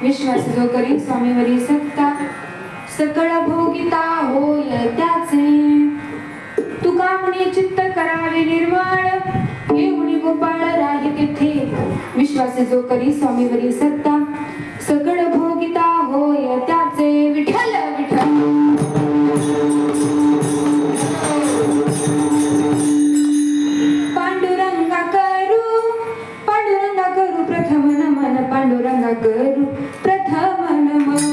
विश्वास जो करी स्वामीवरी सत्ता सकळ भोगिता होय त्याचे तुका म्हणे चित्त करावे निर्माण येऊनी गोपाळ राही तेथे विश्वास जो करी स्वामीवरी सत्ता सकळ भोगिता होय त्याचे विठ्ठल विठ्ठल पांडुरंगा करू प्रथम नमन पांडुरंगा करू प्रथम नमन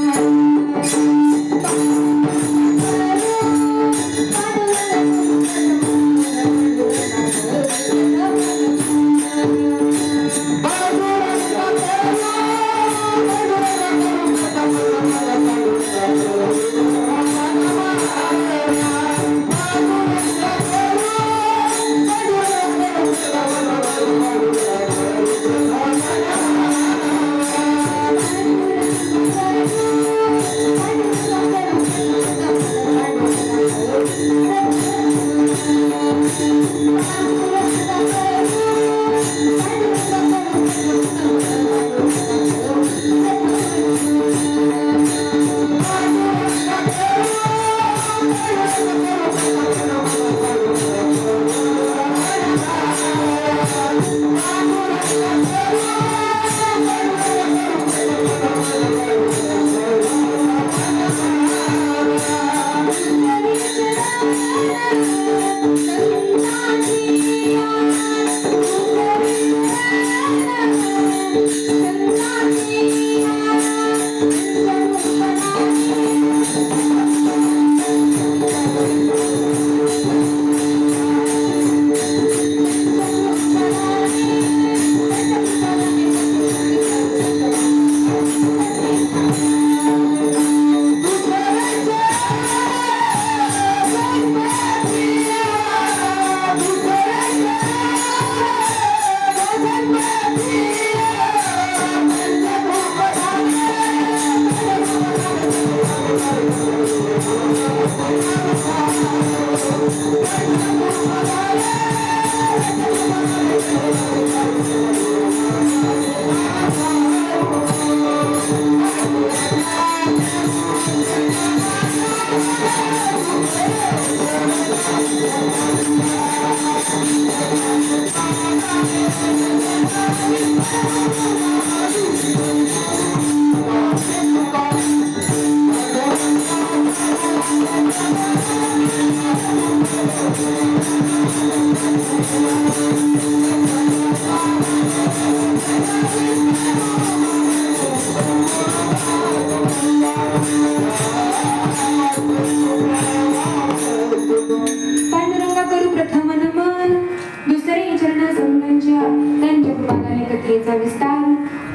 विस्तार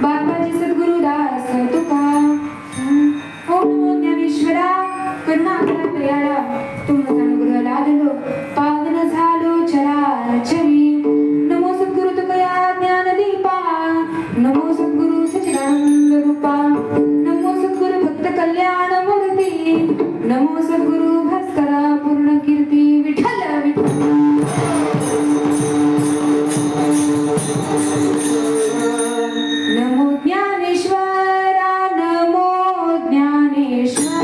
बाबाजी सद्गुरुदास तुका ओम नमो ज्ञानेश्वरा करुणा करा दयाळा तुमचा अनुग्रह लादलो पावन झालो चराचरी नमो सद्गुरु तुकया ज्ञान दीपा नमो सद्गुरु सच्चिदानंद रूपा नमो सद्गुरु भक्त कल्याण मूर्ती नमो सद्गुरु भास्करा पूर्ण कीर्ती विठ्ठल विठ्ठल नमो ज्ञानेश्वरा नमो ज्ञानेश्वरा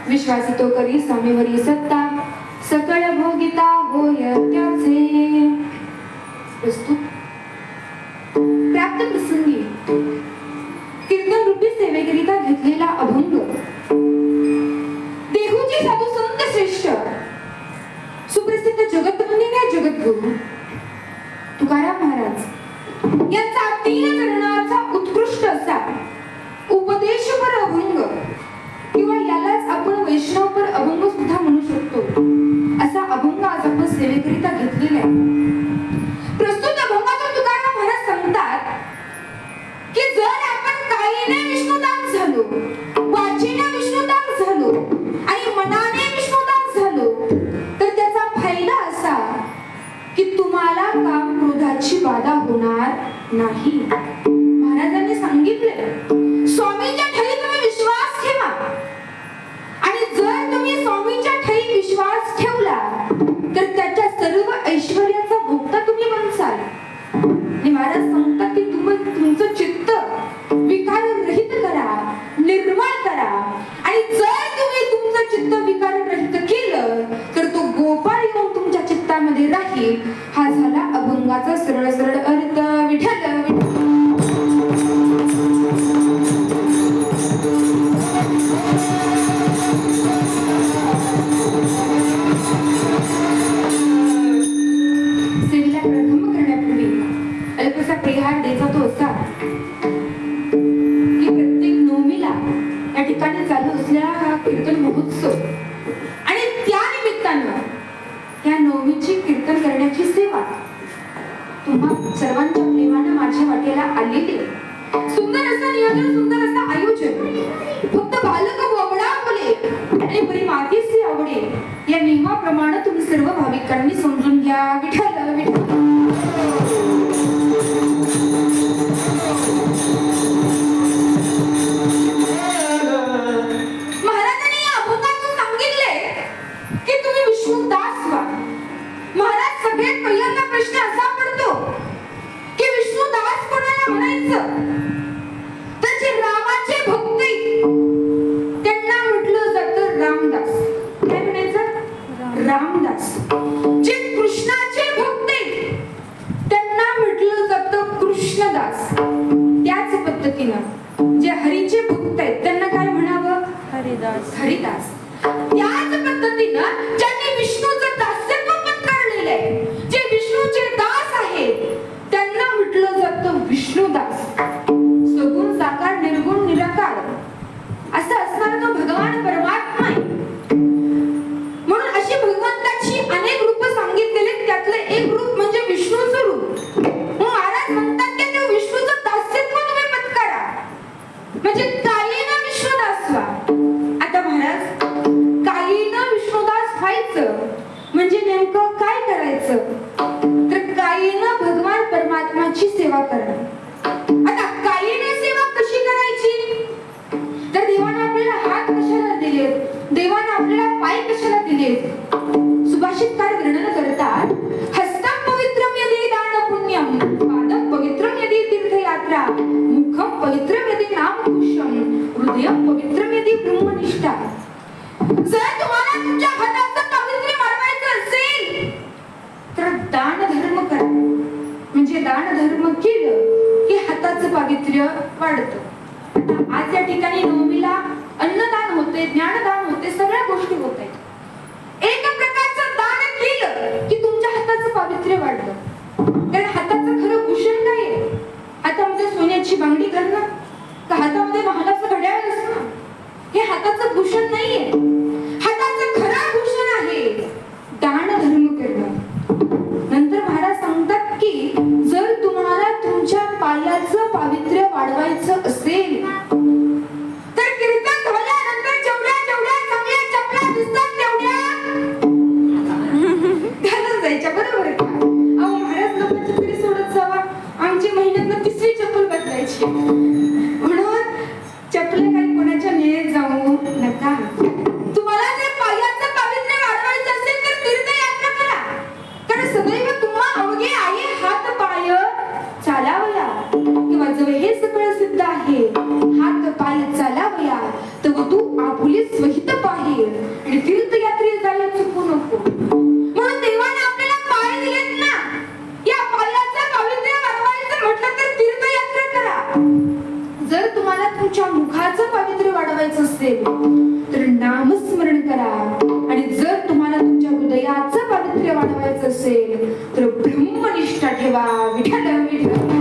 विश्वासितो करी स्वामीवरी सत्ता सकळ भोगिता होय त्याचे. प्रस्तुत प्राप्त प्रसंगी कीर्तन रूपी सेवेकरिता घेतलेला अभंग देहूचे साधू संत श्रेष्ठ सुप्रसिद्ध जगतवंदिनी जगद्गुरु तुकाराम महाराज यांचा 3 चरणाचा उत्कृष्ट असा उपदेशपर अभंग किंवा यालाच आपण वैष्णवपर अभंग सुद्धा म्हणू शकतो असा अभंग आज आपण सेवेकरिता घेतलेला आहे. प्रस्तुत अभंगातून तुकाराम महाराज सांगतात की जर आपण कायेने विष्णुदास झालो, वाचेने विष्णुदास झालो आणि मनाने विष्णुदास झालो तर त्याचा फायदा असा की तुम्हाला काम क्रोधाची बाधा होणार नाही. महाराजांनी सांगितले स्वामींच्या ठाई तुम्ही विश्वास ठेवा आणि जर तुम्ही स्वामींच्या ठाई विश्वास ठेवला तर त्याच्या सर्व ऐश्वर्याचा भोगता तुम्ही बनसाल. आणि महाराज सांगतात की तुम्ही तुमचं चित्त विकार रहित करा, निर्मळ करा आणि जर तुम्ही तुमचं चित्त विकार रहित केलं तर तो गोपाळ येऊन तुमच्या चित्तामध्ये राहील. हा झाला अभंगाचा सरळ सरळ अर्थ. विठ्ठल सेवेला प्रारंभ करण्यापूर्वी अल्पसा परिहार द्यायचा तो असा की प्रत्येक नवमीला या ठिकाणी चालू असलेला हा कीर्तन महोत्सव आणि त्या निमित्तानं या नवमीची कीर्तन करण्याची सेवा तुम्हा सर्वांच्या प्रेमानं माझ्या वाटेला आलेली. सुंदर असं नियोजन, सुंदर असं आयोजन. फक्त बालक वगळा बोले आणि बरी मातीसी आवडे या नियमाप्रमाणे तुम्ही सर्व भाविकांनी समजून घ्या. विठ्ठल विठ्ठल. महाराजांनी या अभंगातून सांगितले की तुम्ही विष्णुदास व्हा. महाराज सगळ्यात पहिल्यांदा प्रश्न असा पडतो की विष्णुदास कोणाला म्हणायचं तर जे रामाचे भक्त त्यांना म्हटलं जातं रामदास. काय म्हणायचं? रामदास. जे कृष्णाचे भक्त त्यांना म्हटलं जातं कृष्णदास. त्याच पद्धतीनं जे हरीचे भक्त आहेत त्यांना काय म्हणावं? हरिदास. हरिदास. त्याच पद्धतीनं ज्यांनी विष्णूचं दास्यत्व पत्करलेलं आहे, जे विष्णूचे दास आहेत त्यांना म्हटलं जातं विष्णुदास. सगुण साकार निर्गुण निराकार असं असणारा तो भगवान परमात्मा आहे. म्हणून अशी भगवंताची अनेक रूप सांगितलेले त्यातलं एक रूप म्हणजे विष्णूचं रूप. महाराज म्हणतात की ते विष्णूचं दास्यत्व तुम्ही पत्करा म्हणजे कायेनं विष्णुदास व्हा. आता महाराज कायेनं विष्णुदास व्हायचं म्हणजे नेमकं काय करायचं तर कायेनं भगवान परमात्माची सेवा करणं. आता कायेने सेवा कशी करायची तर देवाने आपल्याला हात कशाला दिलेत, देवाने आपल्याला पाय कशाला दिलेत. सुभाषितकार वर्णन करतात हस्तं पवित्रं यदि दान पुण्यं, पादं पवित्रं यदि तीर्थयात्रा, मुखं पवित्रं यदि नामकुशं, हृदयं पवित्रं यदि ब्रह्मनिष्ठा. जर तुम्हाला तुमच्या हाताचं पावित्र्य वाढवायचं असेल तर दान धर्म करा. म्हणजे दान धर्म केलं हाताचं पावित्र्य वाढतं. आता आज या ठिकाणी नवमीला अन्नदान होते, ज्ञानदान होते, सगळ्या गोष्टी होत आहेत. एक प्रकारचं दान केलं की तुमच्या हाताचं पावित्र्य वाढतं. कारण हाताचं खरं भूषण काय आहे? हातामध्ये सोन्याची बांगडी घालणं का हातामध्ये महालाचं घड्याळ असणं हे हाताचं भूषण नाहीये. हाताचं खरं भूषण आहे दान धर्म करणं. नंतर महाराज सांगतात की जर तुम्हाला तुमच्या पायाचं पावित्र्य वाढवायचं असेल तर कीर्तन झाल्यानंतर जेवढ्या जेवढ्या चांगल्या चपला दिसतात तेवढ्या घालून जायच्या. बरोबर का? अहो महाराज लोकांची तरी सोडत जावा. आमची महिन्यातनं 3री चप्पल बदलायची. म्हणून चपल काही कोणाच्या नेत जाऊ नका. तुम्हाला जर पायाचं पावित्र्य वाढवायचं असेल तर तीर्थयात्रा करा. कारण सदैव तुम्हा अवघे आहे हात पाय चालावया. किंवा जवळ हे सगळं सिद्ध आहे हात पाय चालावया तर तू आपुले स्वहित पाहे आणि तीर्थयात्रेत जायला चुकू नको. म्हणून देवाने आपल्याला पाय दिलेत ना, या पायाचं पावित्र्य वाढवायचं म्हटलं तर तीर्थयात्रा करा. जर तुम्हाला तुमच्या मुखाचं पावित्र्य वाढवायचं असेल तर नामस्मरण करा. आणि जर तुम्हाला तुमच्या हृदयाचं पावित्र्य वाढवायचं असेल तर ब्रह्मनिष्ठा ठेवा. विठ्ठल विठ्ठल.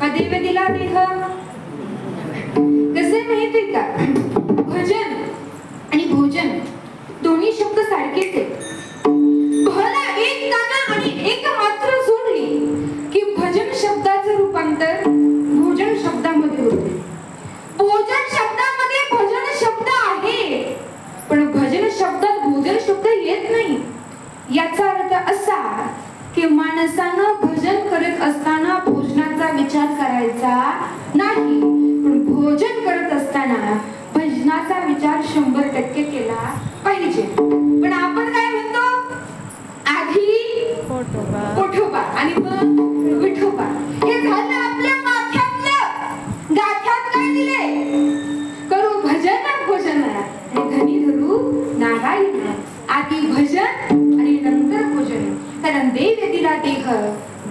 देव दिला देह. कसे माहिती का, भजन आणि भोजन दोन्ही शब्द सारखेच आहेत. भला एक काना आणि एक मात्र सोडली की भजन शब्दाचं रूपांतर भोजन शब्दामध्ये करायचा नाही, पण भोजन करत असताना भजनाचा विचार 100% केला पाहिजे. पण आपण काय म्हणतो, आधी पोठोबा आणि मग विठोबा. हे झालं आपल्या माथ्यातलं. गाथ्यात काय दिले, करू भजन भोजन आणि धनी धरू नारायण. आधी भजन आणि नंतर भोजन, कारण देव दिला देह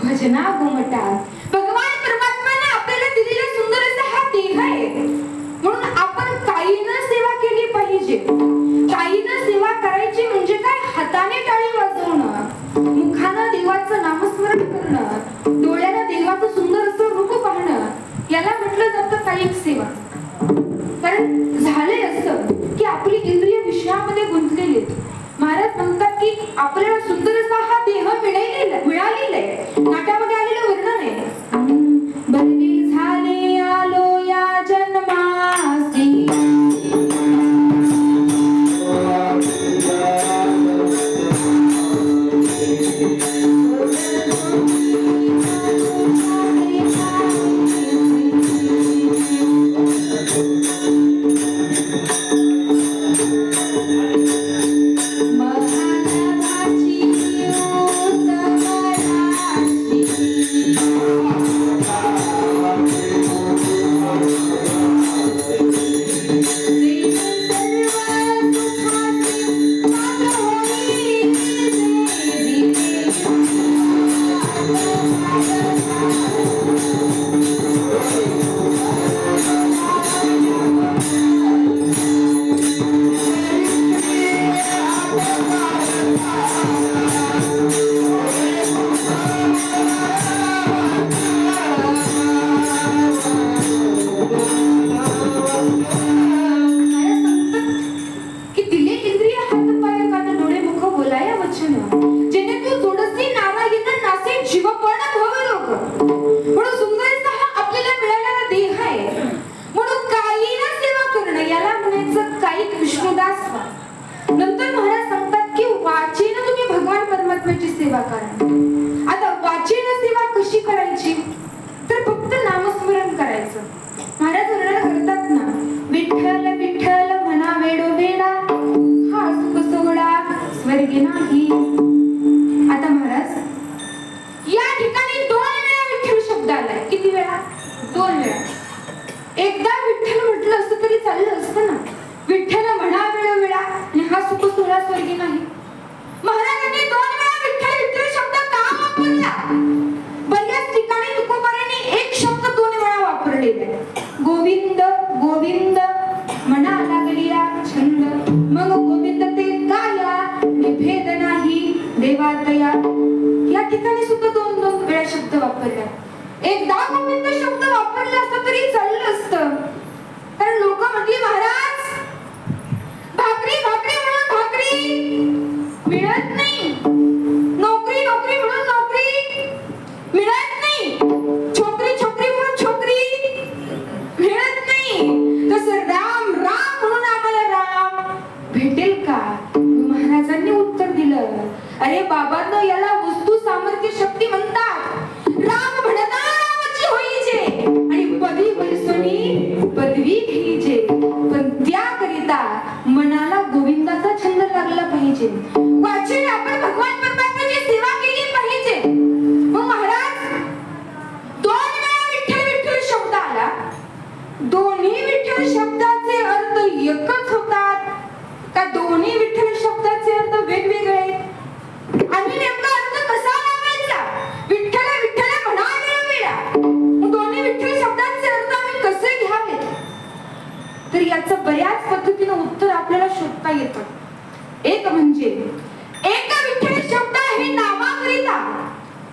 भजना गोमटा. भगवान परमात्म्याने आपल्याला दिलेला सुंदर असा हा देह आहे, म्हणून आपण काहीनं सेवा केली पाहिजे. काहीनं सेवा करायची म्हणजे काय, हाताने टाळी वाजवणं, मुखानं देवाचं नामस्मरण करणं, डोळ्यानं देवाचं सुंदर असं रूप पाहणं, याला म्हटलं जातं कायिक सेवा. कारण झालंय असं की आपली इंद्रिय विषयामध्ये गुंतलेली आहेत. महाराज म्हणतात की आपल्याला सुंदर असा हा देह मिळालेला आहे. नाट्यामध्ये आलेलं वर्णन आहे, बलवी झाले आलो या जन्मासी, सेवा करा. आता वाचन सेवा कशी करायची, तर फक्त नामस्मरण करायचं. महाराज वर्णन करतात ना, विठ्ठल विठ्ठल म्हणा वेडो वेडा, हा सुख सोहळा स्वर्गी नाही. आता महाराज या ठिकाणी 2 वेळा विठ्ठल शब्द आलाय. किती वेळा, 2 वेळा. एकदा विठ्ठल म्हटलं असतं तरी चाललं असतं ना, विठ्ठल म्हणा वेडो वेडा आणि हा सुख सोहळा स्वर्गी नाही. महाराजांनी 2 वेळा विठ्ठल विठ्ठल शब्द का वापरला? बऱ्याच ठिकाणी तुकोबारांनी एक शब्द 2 वेळा वापरलेला आहे. गोविंद गोविंद म्हणा लागलिया छंद, मग गोविंद ते गाया निभेद नाही देवातया. या ठिकाणी सुद्धा 2 वेळा शब्द वापरला. एकदा गोविंद शब्द वापरला असता तरी चाललं असतं, कारण लोक म्हटली महाराज भाकरी भाकरी म्हणून भाकरी मिळत नाही, नोकरी नोकरी म्हणून नोकरी मिळत नाही, छोकरी छोकरी म्हणून छोकरी मिळत नाही, तसं राम राम म्हणून आम्हाला राम भेटेल का? महाराजांनी उत्तर दिलं, अरे बाबांनो, याला वस्तू सामर्थ्य शक्ती म्हणतात. राम म्हणता रामाची होईजे आणि पदवी वैसोनी पदवी घ्यायचे, पण त्याकरिता मनाला गोविंदाचा छंद लागला पाहिजे. वाचन आपण भगवान परमात्म्याची सेवा केली पाहिजे. मग महाराज 2 वेळा विठ्ठल विठ्ठल शब्द आला. दोन्ही विठ्ठल शब्दाचे अर्थ एकच होतात का दोन्ही विठ्ठल शब्दाचे अर्थ वेगवेगळे? आणि नेमका अर्थ कसा लावायचा? विठ्ठल विठ्ठल म्हणा वेळा, दोन्ही विठ्ठल शब्दांचे अर्थ आम्ही कसे घ्यावे? तर याचं बऱ्याच पद्धतीने उत्तर आपल्याला शोधता येतं. एक म्हणजे एक विठ्ठल शब्द आहे नामाकरिता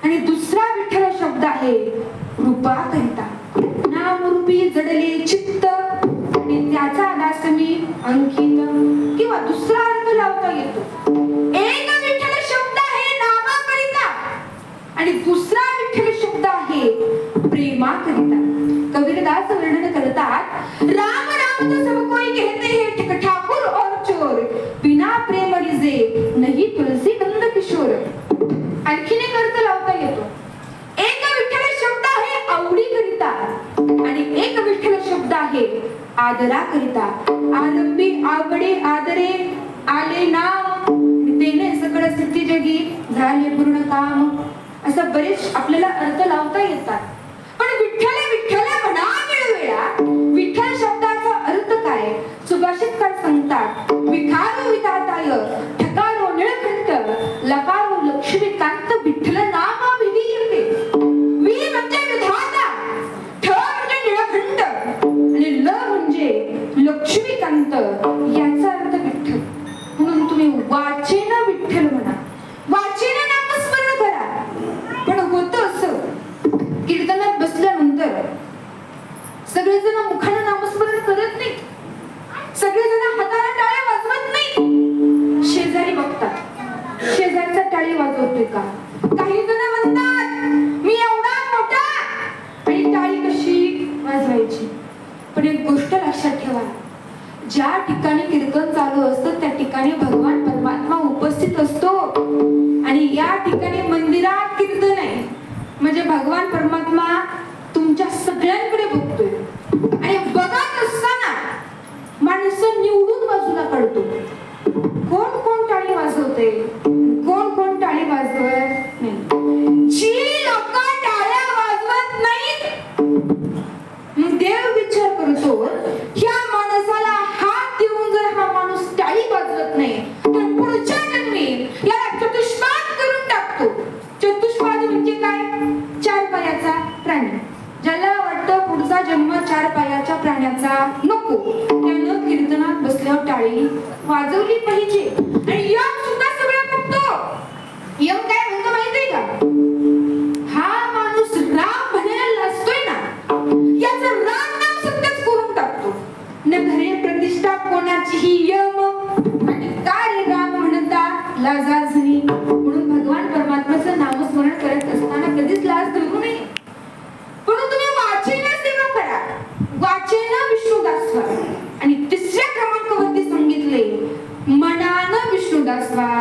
आणि दुसरा विठ्ठल शब्द आहे रूपाकरिता. नामरूपी जडले चित्त आणि त्याचा दास मी अंकित, किंवा दुसरा अर्थ लावता येतो. एक विठ्ठल शब्द आहे नामाकरिता आणि दुसरा विठ्ठल शब्द आहे प्रेमाकरिता. कबीरदास वर्णन करतात, राम राम तो सब कोई कहते हैं, ठाकुर और चोर बिना प्रेम रिजे नहीं तुलसी नंद किशोर. आणखीन एक अर्थ लावता येतो. एक विठ्ठल शब्द आहे आवडीकरिता आदरा करिता आलंबी आवडे आदरे आले नाम तेने सकळ स्थिती जगी झाले पूर्ण काम. असं बरेच आपल्याला अर्थ लावता येतात. पण विठ्ठल विठ्ठल म्हणा वेळोवेळा विठ्ठल शब्दाचा अर्थ काय सुभाषितकार सांगतात. विखारो विधाताय ठकारो निळकंठ लकारो लक्ष्मीकांत विठ्ठल नाम विधीयते. वि म्हणजे विधाता, ठ म्हणजे निळकंठ आणि ल म्हणजे लक्ष्मीकांत याचा अर्थ विठ्ठल. म्हणून तुम्ही वाचेन विठ्ठल म्हणा, वाचेन नामस्मरण करा. पण होतं असं कीर्तनात बसल्यानंतर सगळेजण मुखानं नामस्मरण करत नाही, सगळेजण हाताला टाळ्या वाजवत नाही. शेजारी बघतात शेजारचा टाळी वाजवतोय का. काही जण म्हणतात मी एवढा मोठा आणि टाळी कशी वाजवायची. पण एक गोष्ट लक्षात ठेवा, ज्या ठिकाणी कीर्तन चालू असतं त्या ठिकाणी भगवान परमात्मा उपस्थित असतो. आणि या ठिकाणी मंदिरात कीर्तन आहे म्हणजे भगवान परमात्मा तुमच्या सगळ्यांकडे बघतोय. आणि बघत असताना माणसं निवडून बाजूला काढतो. कोण कोण टाळी वाजवते, कोण कोण टाळी वाजवत नाही. जी लोक टाळ्या वाजवत नाहीत देव विचार करतो ह्या माणसाला हात देऊन जर हा माणूस टाळी वाजवत नाही तर पुढच्या जन्मी याला चतुष्पाद करून टाकतो. चतुष्पाद म्हणजे काय, चार पायाचा प्राणी. ज्याला वाटतं पुढचा जन्म चार पायाच्या प्राण्याचा नको त्यानं कीर्तनात बसल्यावर टाळी वाजवली पाहिजे. आणि यम सुद्धा सगळं बघतो. यम काय म्हणतो माहितीये का, हा माणूस राम म्हणायला लाजतोय ना याचं राम नाम सत्याच करून टाकतो. न घरे प्रतिष्ठा कोणाचीही यम आणि काय राम म्हणता लाजाजनी. म्हणून भगवान परमात्म्याचं नामस्मरण करत असताना कधीच लाज धरू नये. म्हणून तुम्ही वाचेन सेवा करा, वाचेन विष्णुदास व्हा. आणि तिसऱ्या क्रमांकावरती सांगितले मनानं विष्णुदास व्हा.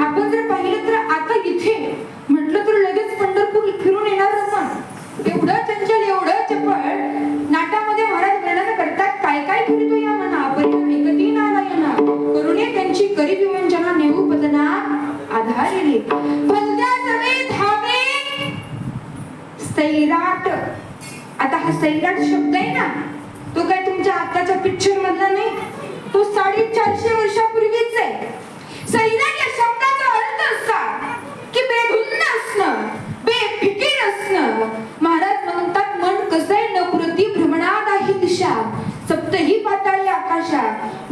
आपण जर पाहिलं तर आता इथे म्हटलं तर लगेच पंढरपूर फिरून येणार मन एवढं चंचल एवढं चपळ. नाटामध्ये महाराज वर्णन करतात काय काय फिरतो या मना परिणामी नारायणा करुणे त्यांची करी विवंचना नेऊ पदना आधारिले भलत्या सवे धावे सैराट. आता हा सैराट शब्द आहे ना तो काय तुमच्या आताच्या पिक्चर मधला नाही, तो 450 वर्षापूर्वीच आहे. सैराट या शब्दाचा अर्थ असा की बेधुन्न असणं, बेफिकीर असणं. महाराज म्हणतात मन कसंय न पुरती भ्रमणादाही दिशा सप्तही पाताळी आकाशा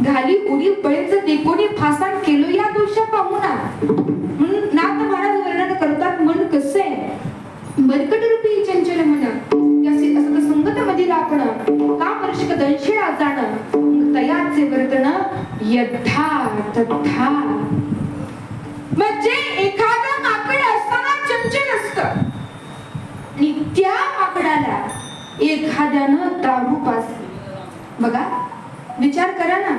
घाली उडी बळेच देकोणी फासान केलो या दोषा पाहुणा. म्हणून नाथ महाराज वर्णन करतात मन कसंय बरकट रूपी चंचल मन त्याचे असं संगत मध्ये राखणं का वर्षक दंशिळा जाणं तयाचे वर्तन यथा तथा. म्हणजे एखादं माकड असताना चंचल असतं आणि त्या माकडाला एखाद्यानं दारू पाजली. बघा विचार करा ना,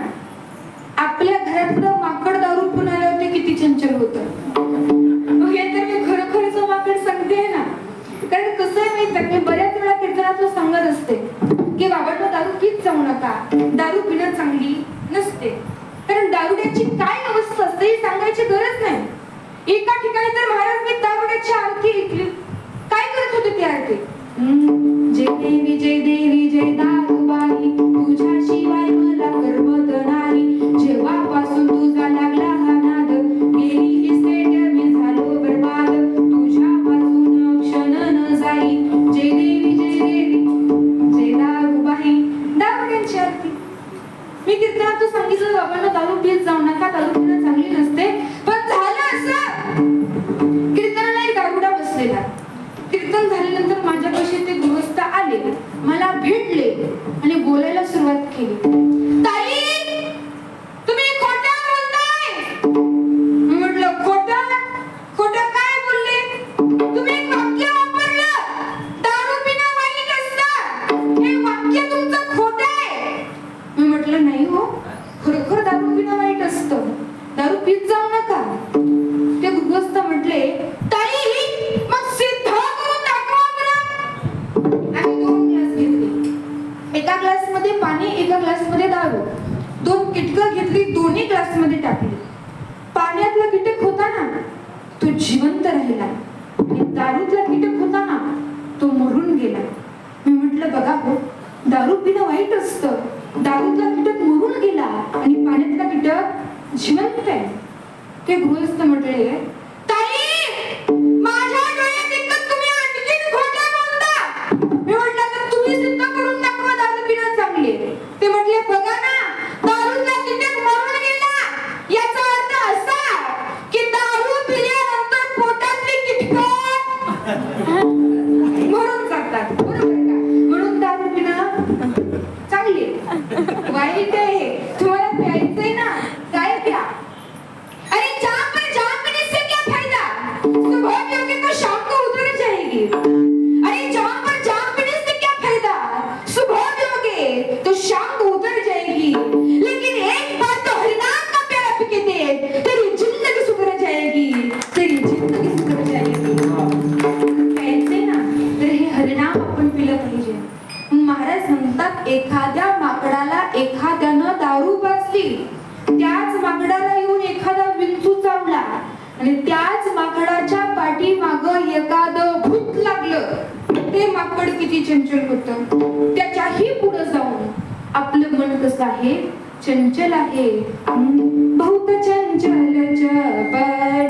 आपल्या घरातलं माकड दारू पिऊन आलं होते किती चंचल होतं. हे तर मी खरोखरच माकड सांगते ना. कारण कसं आहे माहिती, मी बऱ्याच वेळा कीर्तनातलं सांगत असते की बाबांना दारू पीत जाऊ नका, दारू पिणं चांगली नसते. कारण दारुड्याची काय अवस्था असते हे सांगायची गरज नाही. एका ठिकाणी तर महाराज मी दारुड्याची आरती ऐकली. काय करत होते ती आरती, जय देवी जय दारूबाई तुझ्याशिवाय मला करमत नाही. जेव्हापासून तुझा लागला हा नाद गेली इस्टेट मी झालो बरबाद. तुझ्यापासून क्षण न जाई जय देवी जय दारूबाई. दारुड्यांची आरती. मी कीर्तनात सांगितलं बाबांना दारू पीत जाऊ नका, दारू पिणं चांगली नसते. पण झालं असं कीर्तनाला एक दारुडा बसलेला. कीर्तन झाल्यानंतर माझ्यापाशी ते गृहस्थ आले, मला भेटले आणि बोलायला सुरुवात केली. ताई तुम्ही खोटं बोलताय. म्हटलं खोटं काय बोलले. तुम्ही एक वाक्य वापरलं दारू पिणं वाईट असतं. हे वाक्य तुमचं म्हटले, ताई मग सिद्ध करून दाखवा बरं. आम्ही 2 ग्लास घेतले, एका ग्लास मध्ये पाणी, एका ग्लास मध्ये दारू. 2 किटकं घेतली, दोन्ही ग्लास मध्ये टाकली. पाण्यातला कीटक होता ना तो जिवंत राहिला आणि दारूतला कीटक होता ना तो मरून गेला. मी म्हटलं, बघा हो, दारू पिणं वाईट असतं. दारूतला कीटक मरून गेला आणि पाण्यातला कीटक जिवंत आहे. ते गृहस्थ म्हटले, ताई माझ्या डोळ्यात एकच तुम्ही आणखीन खोटं बोलता. मी म्हटलं, तर तुम्ही सिद्ध करून दाखवा दारू पिणं चांगले. ते म्हटले, बघा ना, दारूतला कीटक मरून गेला याचा अर्थ असा की दारू पिल्यानंतर पोटातली कीटकं मरून जातात. बरोबर का? म्हणून दारू पिणं चांगली आहे, वाईट आहे. तुम्हाला प्यायचंय ना, काय प्या. अरे जाम पीने से क्या फायदा, सुबह पियोगे तो शाम को उतर जाएगी. अरे जाम पीने से क्या फायदा, सुबह पियोगे तो शाम को उतर जाएगी. लेकिन एक बार तो हरिनाम का प्याला पी के देख, तेरी जिंदगी सुधर जाएगी, तेरी जिंदगी सुधर जाएगी. प्यायचंय ना, तर हे हरिनाम आपण पिलं पाहिजे. महाराज म्हणतात, एखाद्या माकडाला एखाद्यानं दारू पाजली, त्याच माकडाला येऊन एखादा विंचू चावला आणि त्याच माकडाच्या पाठीमागं एखादं भूत लागलं, ते माकड किती चंचल होतं. त्याच्याही पुढे जाऊन आपलं मन कसं आहे, चंचल आहे. बहुत चंचल चपळ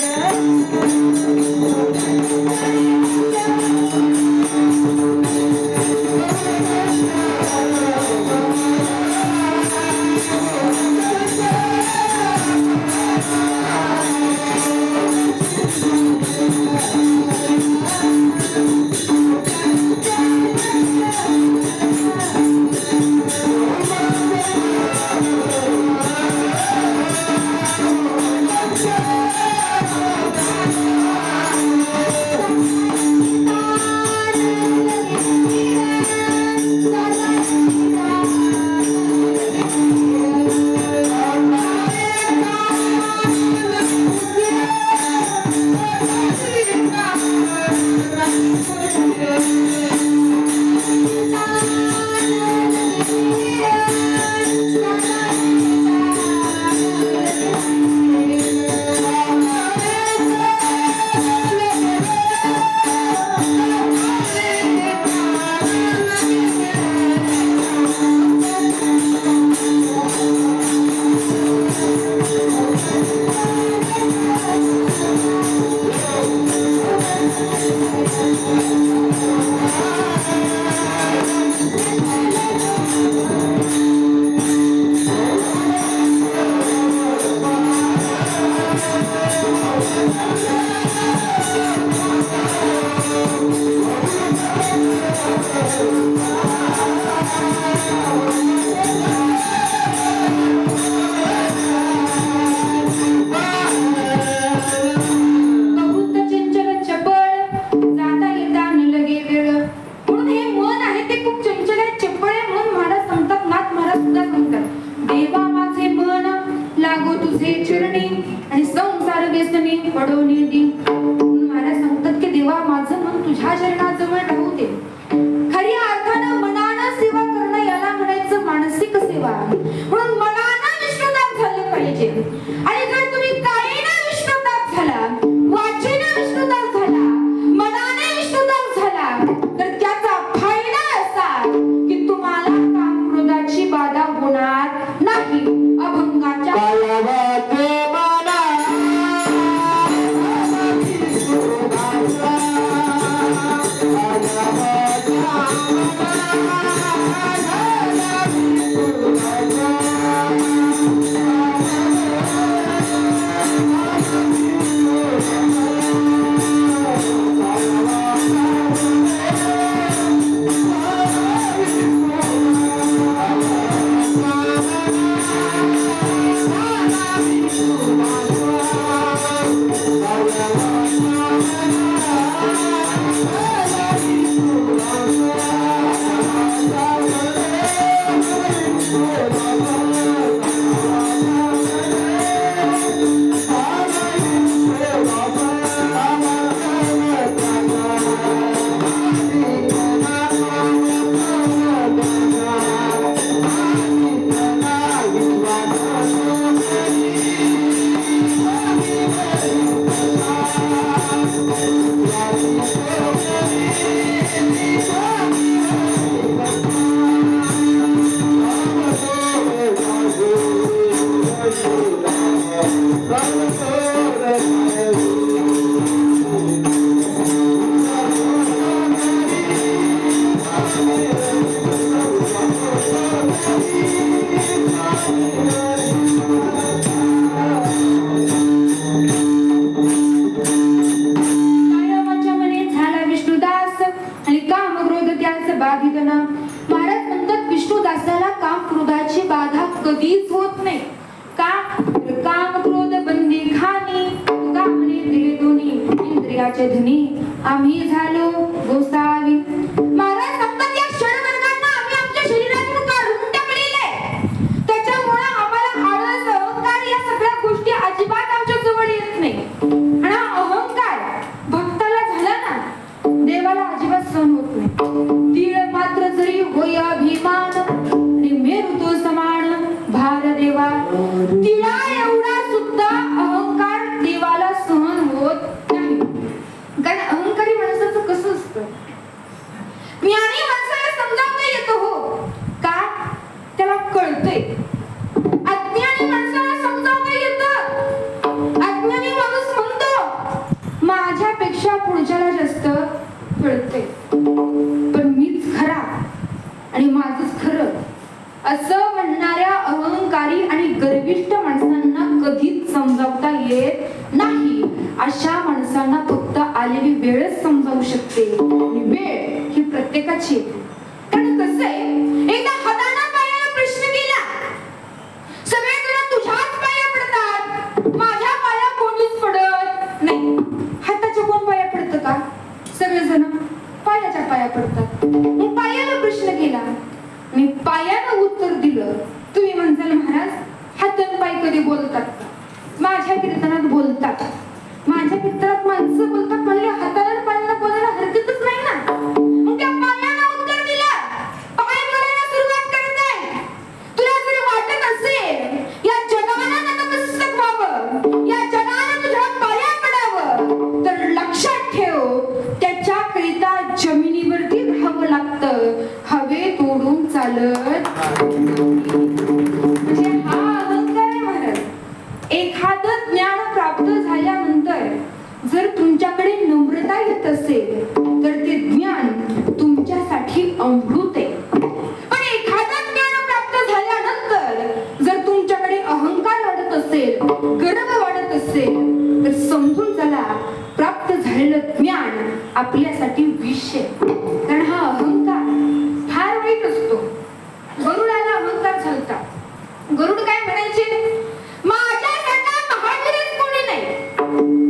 बाधित ना. महाराज म्हणतात विष्णुदासाला काम क्रोधाची बाधा कधीच होत नाही. का? काम क्रोध बंदी खाणी, तुका म्हणे दिले दोन्ही इंद्रियाचे धनी, आम्ही झालो गोसावी. महाराज सांगतात या षडवर्गांना आम्ही आमच्या शरीरातून काढून टाकलेले आहे. त्याच्यामुळे आम्हाला आळस अहंकार या सगळ्या गोष्टी अजिबात आमच्या जवळ येत नाही. आणि अहंकार भक्ताला झाला ना, देवाला अजिबात सहन होत नाही. तीळ मात्र जरी होय अभिमान, आणि मेरू तो समान भार देवा. तिळा एवढा सुद्धा अहंकार देवाला सहन होत नाही. कारण अहंकारी माणसाचं कसं असतं, ज्ञानी माणसाला समजावता येतं हो का, त्याला कळतंय. अज्ञानी माणसाला समजावता येतं. अज्ञानी माणूस म्हणतो माझ्यापेक्षा पुढच्याला जास्त कळतंय, पण मीच खरा आणि माझंच खरं असं म्हणणाऱ्या अहंकारी आणि गर्विष्ठ माणसांना कधीच समजावता येत नाही. अशा माणसांना फक्त आलेली वेळच समजावू शकते. आणि वेळ ही प्रत्येकाची येते. कारण कसं आहे, एकदा हाताना पायाला प्रश्न केला, सगळेजण तुझ्याच पाया पडतात, माझ्या पाया कोणीच पडत नाही. हाताच्या कोण पाया पडतं का? सगळेजण पायाच्या पाया पडतात. मग पायाला प्रश्न केला मी पायानं उत्तर दिलं. तुम्ही म्हणताल महाराज हातन पाय कधी बोलतात का? माझ्या कीर्तनात बोलतात. माझ्या कीर्तनात माणसं बोलतात म्हणले हाताला पायाला बोलायला हरकतच नाही ना. मग त्या पायानं उत्तर दिलं, पाय बोलायला सुरुवात करताय. तुला जर वाटत असेल या जगाला नतमस्तक व्हावं, या जगाला तुझ्या पाया पडावं, तर लक्षात ठेव त्याच्याकरिता जमिनीवरती राहावं लागतं, हवे तोडून चालत. म्हणजे हा अहंकार आहे महाराज. एखादं ज्ञान प्राप्त झाल्यानंतर जर तुमच्याकडे नम्रता येत असेल तर ते ज्ञान तुमच्यासाठी अमृत आहे. पण एखादं ज्ञान प्राप्त झाल्यानंतर जर तुमच्याकडे अहंकार वाढत असेल, गर्व वाढत असेल, तर समजून चला प्राप्त झालेलं ज्ञान आपल्यासाठी विष आहे. कारण हा अहंकार फार वाईट असतो. गरुडाला अहंकार झालता. गरुड काय म्हणायचे, माझ्यासारखा महावीरच कोणी नाही,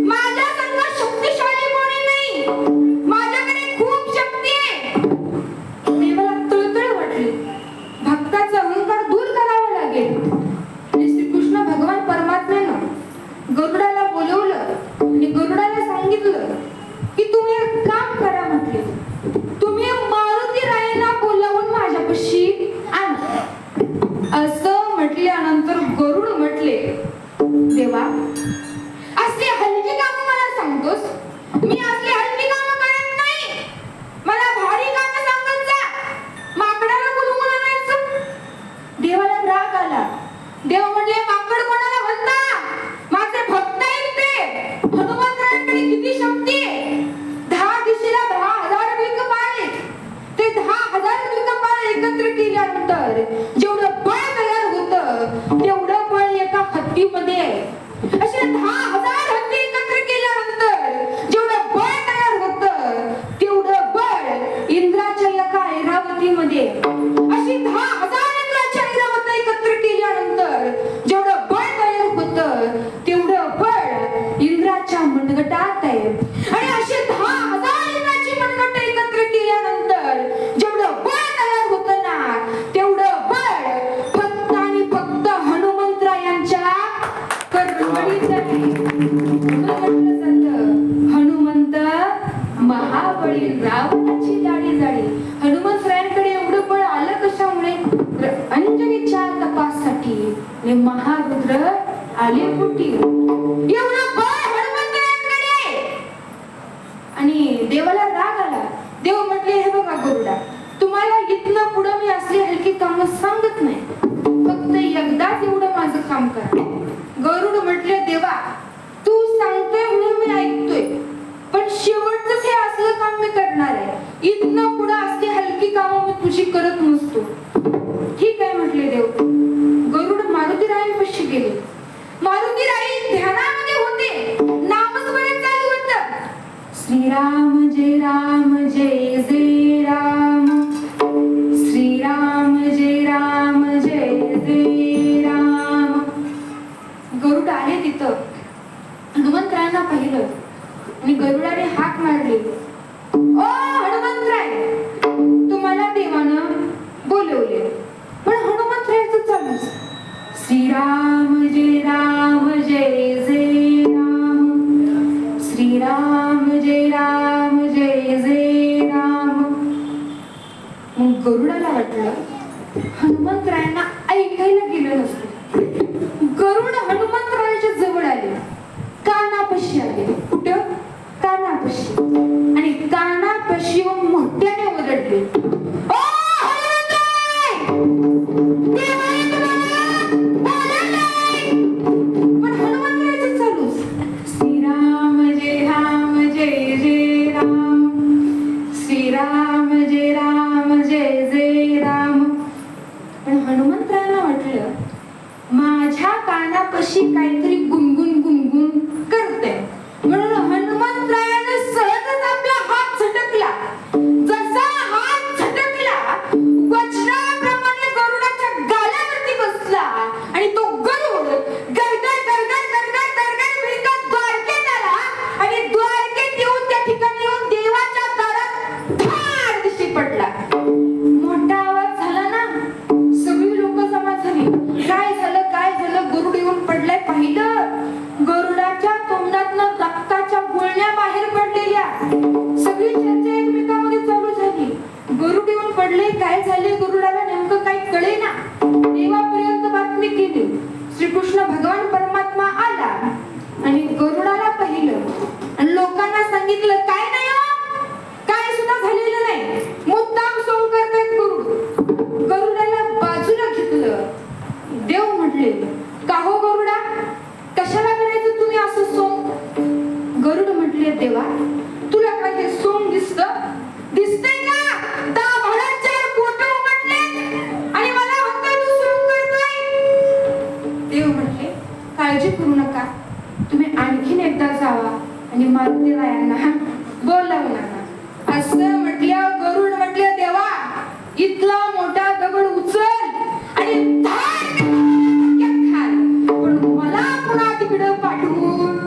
माझ्यासारखा शक्तिशाली कोणी नाही, माझ्याकडे खूप शक्ती आहे. देवाला तळतळ वाटली. भक्ताचा अहंकार दूर करावा लागेल. श्रीकृष्ण भगवान परमात्म्यानं गरुडाला बोलवलं आणि गरुडाला सांगितलं की तुम्ही एक काम करा. म्हटले तुम्ही मारुती रायांना बोलावून माझ्यापाशी आणा. असं म्हटल्यानंतर गरुड म्हटले देवा असली हलकी कामं मला सांगतोस, मी असली हलकी कामं करत नाही, मला भारी कामं सांगत जा. माकडाला बोलवून आणायचं. देवाला राग आला. देव म्हटले माकड कोणाला म्हणता, माझे भक्त आहेत ते. हनुमंतरायांकडे किती शक्ती आहे. 10 दिशेला 10,000 द्विकपाल आहेत. ते 10,000 द्विकपाल एकत्र केल्यानंतर जेवढं बळ तयार होतं तेवढं बळ एका हत्तीमध्ये आहे. असे 10,000 हत्ती एकत्र केल्यानंतर जेवढं बळ तयार होतं तेवढं बळ इंद्राच्या एका ऐरावतीमध्ये. अशी 10,000 इंद्राच्या ऐरावत एकत्र केल्यानंतर जेवढं बळ तयार होतं तेवढं बळ इंद्राच्या मनगटात आहे. आणि अशी 10,000 इंद्राची मनगट एकत्र केल्यानंतर जेवढं बळ तयार होतं ना तेवढं बळ फक्त आणि फक्त हनुमंतरायांच्या करवडीत आहे. हनुमंत महाबळी रावणाची दाढी जाडी. हनुमंतरायांकडे एवढं बळ आलं कशामुळे, अंजनीच्या तपासाठी महारुद्र आले पोटी. एवढं बळ हनुमंतरायांकडे. आणि देवाला राग आला. देव म्हटले हे बघा गरुडा, तुम्हाला इथनं पुढं मी असली हलकी कामं सांगत नाही, फक्त एकदाच एवढं माझं काम करा. गरुड म्हटले देवा तू सांगतोय म्हणून मी ऐकतोय, पण शेवटच हे असलं काम मी करणार आहे. इथनं पुढं असली हलकी कामं मी तुझी करत नसतो. ठीक आहे म्हटले देव. गरुड मारुतीरायांपाशी गेले. मारुतीराय ध्यानामध्ये होते. नामस्मरण चालू होतं. श्रीराम जय राम जय जय राम, गरुडाला वाटलं हनुमंतरायांना ऐकायला गेलं नसतं. गरुड हनुमंतरायाच्या जवळ आले, कानापाशी आले. कुठं? कानापाशी. आणि कानापाशी येऊन मोठ्याने ओरडले, ओ हनुमंतराय! देवाने तुम्हाला बोलावलंय. पण हनुमंतरायचं चालूच, श्रीराम जय राम जय जय राम, श्रीराम जय राम जय जय राम. पण हनुमंतरायांना वाटलं माझ्या कानापाशी काहीतरी गुणगुण गुणगुण करते, म्हणून हनुमंतरायाने सहजच आपला हात झटकला. जसा हात झटकला वज्राप्रमाणे गरुडाच्या गालावरती बसला आणि तो गरुड गरगर गरगर गरगर गरगर विकत द्वारकेत आला आणि द्वारकेत येऊन त्या ठिकाणी येऊन देवाच्या दारात धाड दिशी पडला. मोठा आवाज झाला ना, सगळी लोक जमा झाली. काय झालं काय झालं? गरुड येऊन पडलाय. पाहिलं, गरुडाच्या तोंडातनं रक्ताच्या गुळण्या बाहेर पडलेल्या. सगळी चर्चा एकमेकांमध्ये चालू झाली. गरुड येऊन पडले, काय झाले गरुडाला नेमकं काही कळेना. देवापर्यंत बातमी केली. श्रीकृष्ण भगवान परमात्मा आला आणि गरुडाला पाहिलं आणि लोकांना सांगितलं काय नाही हो, काय सुद्धा झालेलं नाही, मुद्दाम सोंग करतायत गरुड. गरुडाला बाजूला घेतलं. देव म्हटले, का हो गरुडा, कशाला करायचं तुम्ही असं सोंग? गरुड म्हटले, देवा तुला काय हे सोंग दिसतंय का? दाभाडांच्या पोट उघडले आणि मला म्हणतोय तू सोंग करतोय. देव म्हटले, काळजी करू नका, तुम्ही आणखीन एकदा जावा आणि मारुतीरायांना बोलावू नका. असं म्हटलं गरुड म्हटले, देवा इथला मोठा दगड उचल आणि धाड खाल, पण मला पुन्हा तिकडं पाठवून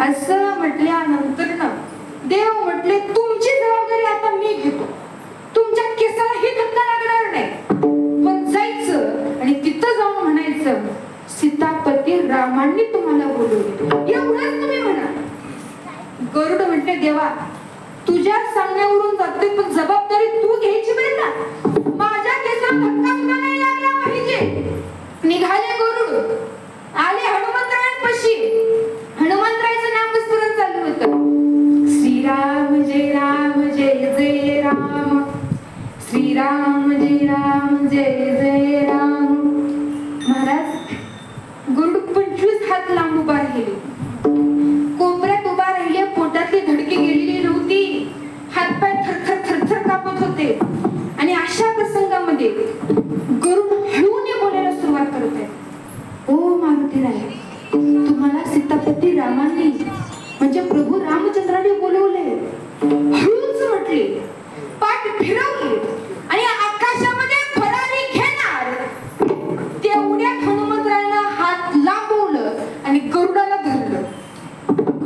असं म्हटल्यानंतर ना देव म्हटले, तुमची जबाबदारी आता मी घेतो, तुमच्या केसालाही धक्का लागणार नाही. पण जायचं आणि तिथं जाऊन म्हणायचं सीतापती रामांनी तुम्हाला बोलवले, एवढंच तुम्ही म्हणा. गरुड म्हटले, देवा तुझ्या सांगण्यावरून जाते, पण जबाबदारी तू घ्यायची बरं का, माझ्या केसाला धक्का सुद्धा नाही लागला पाहिजे. निघाले गरुड, आले हनुमंतरायांपाशी. हनुमंतरायचं नामस्मरण चालू होतं, श्रीराम जय राम जय जय राम, श्रीराम जय राम जय जय राम. महाराज, गरुड 25 हात लांब उभा राहिले. कोपऱ्यात उभा राहिले, पोटातली धडकी गेलेली नव्हती, हातपाय थरथर थरथर कापत होते. आणि अशा प्रसंगामध्ये गरुड हळूने बोलायला सुरुवात करत आहे, ओ मारुतीराय, तुम्हाला सीतापती रामांनी म्हणजे प्रभू रामचंद्राने बोलवले. हळूच म्हटले, पाठ फिरवली आणि आकाशामध्ये भरारी घेणार. तेवढ्यात हनुमंतरायाला हात लांबवलं आणि गरुडाला धरलं.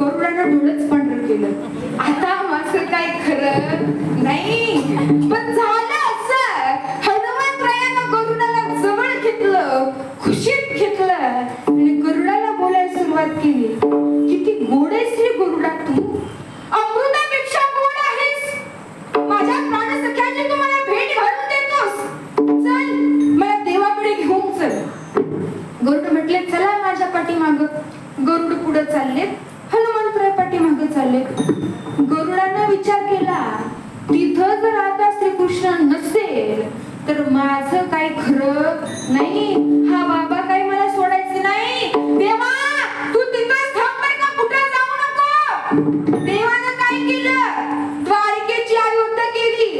गरुडानं डोळंच पांढरं केलं. आता माझं काय खरं नाही. पण झालं असं, हनुमंतरायानं गरुडाला जवळ घेतलं, खुशीत घेतलं आणि गरुडाला बोलायला सुरुवात केली, किती गोड आहेस रे गरुडा तू, अमृतापेक्षा गोड आहेस. माझ्या प्राणसख्याची तू मला भेट घालून देतोस. चल मला देवाकडे घेऊन चल. गरुड म्हटले, चला माझ्या पाठीमाग. गरुड पुढे चालले, हनुमंतराय पाठीमागे चालले. गरुडानं विचार केला, तिथं जर आता श्रीकृष्ण नसेल तर माझं काय खरं नाही. हा बाबा काही मला सोडायचं नाही. देवा तू तिथंच थांब बरं का, कुठे जाऊ नको. देवानं काय केलं, द्वारकेची आयुद्ध केली.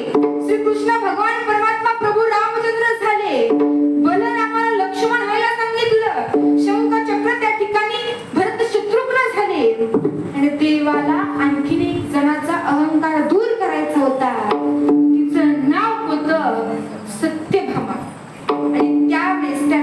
श्रीकृष्ण भगवान परमात्मा प्रभू रामचंद्र झाले. बलरामाला लक्ष्मण व्हायला सांगितलं. शंख चक्र त्या ठिकाणी भरत शत्रुघ्न झाले. आणि देवाला आणखीन एक जणाचा अहंकार दूर करायचा होता. तिचं नाव होतं सत्यभामा. आणि त्यावेळेस त्या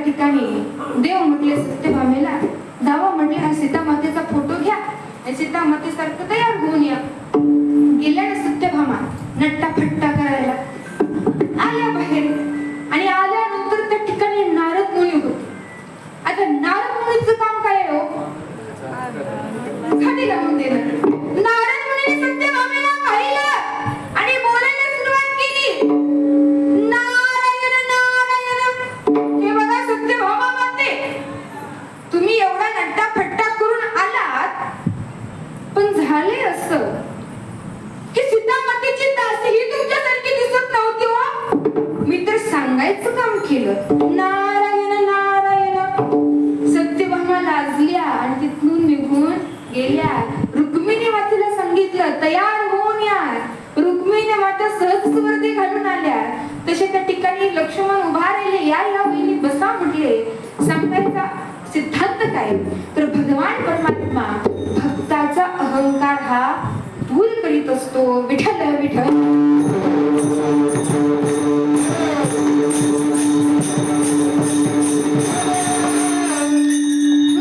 सांगायचं काम केलं. नारायण नारायण. सत्यभामा लाजल्या आणि तिथून निघून गेल्या. रुक्मिणी मातेला सांगितलं तयार होऊन या. रुक्मिणी माता सहज वरती घालून आल्या. तसे त्या ठिकाणी लक्ष्मण उभा राहिले. या वहिनी बसा म्हटले. सांगायचा सिद्धांत काय तर भगवान परमात्मा भक्ताचा अहंकार हा दूर करीत असतो. विठ्ठल विठ्ठल.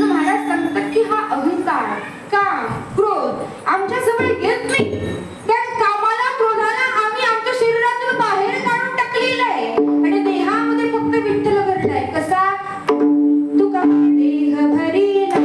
महाराज सांगतात की हा अहंकार काम क्रोध आमच्या जवळ येत नाही. त्या कामाला क्रोधाला आम्ही आमच्या शरीरातून बाहेर काढून टाकलेलं आहे आणि देहामध्ये फक्त विठ्ठल भरलाय. कसा तुका देह भरीला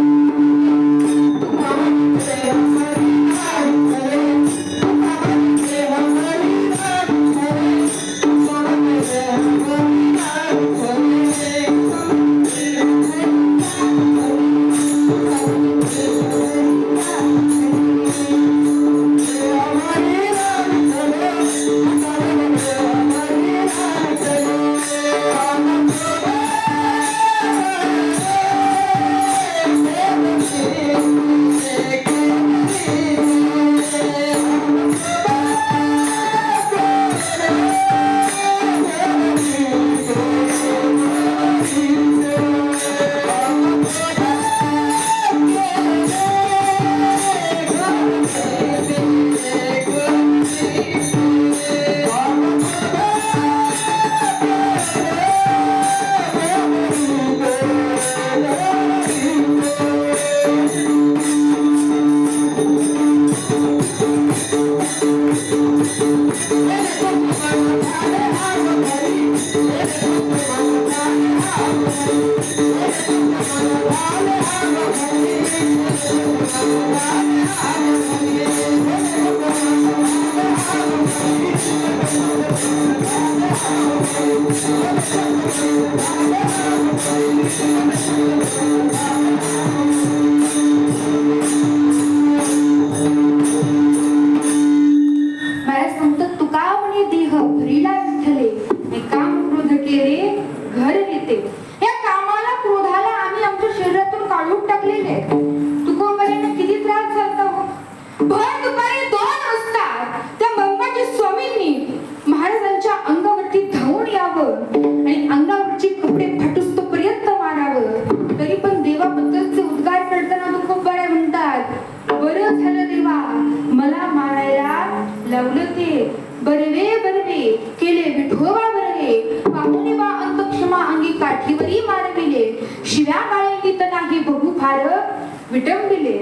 विटंबिले.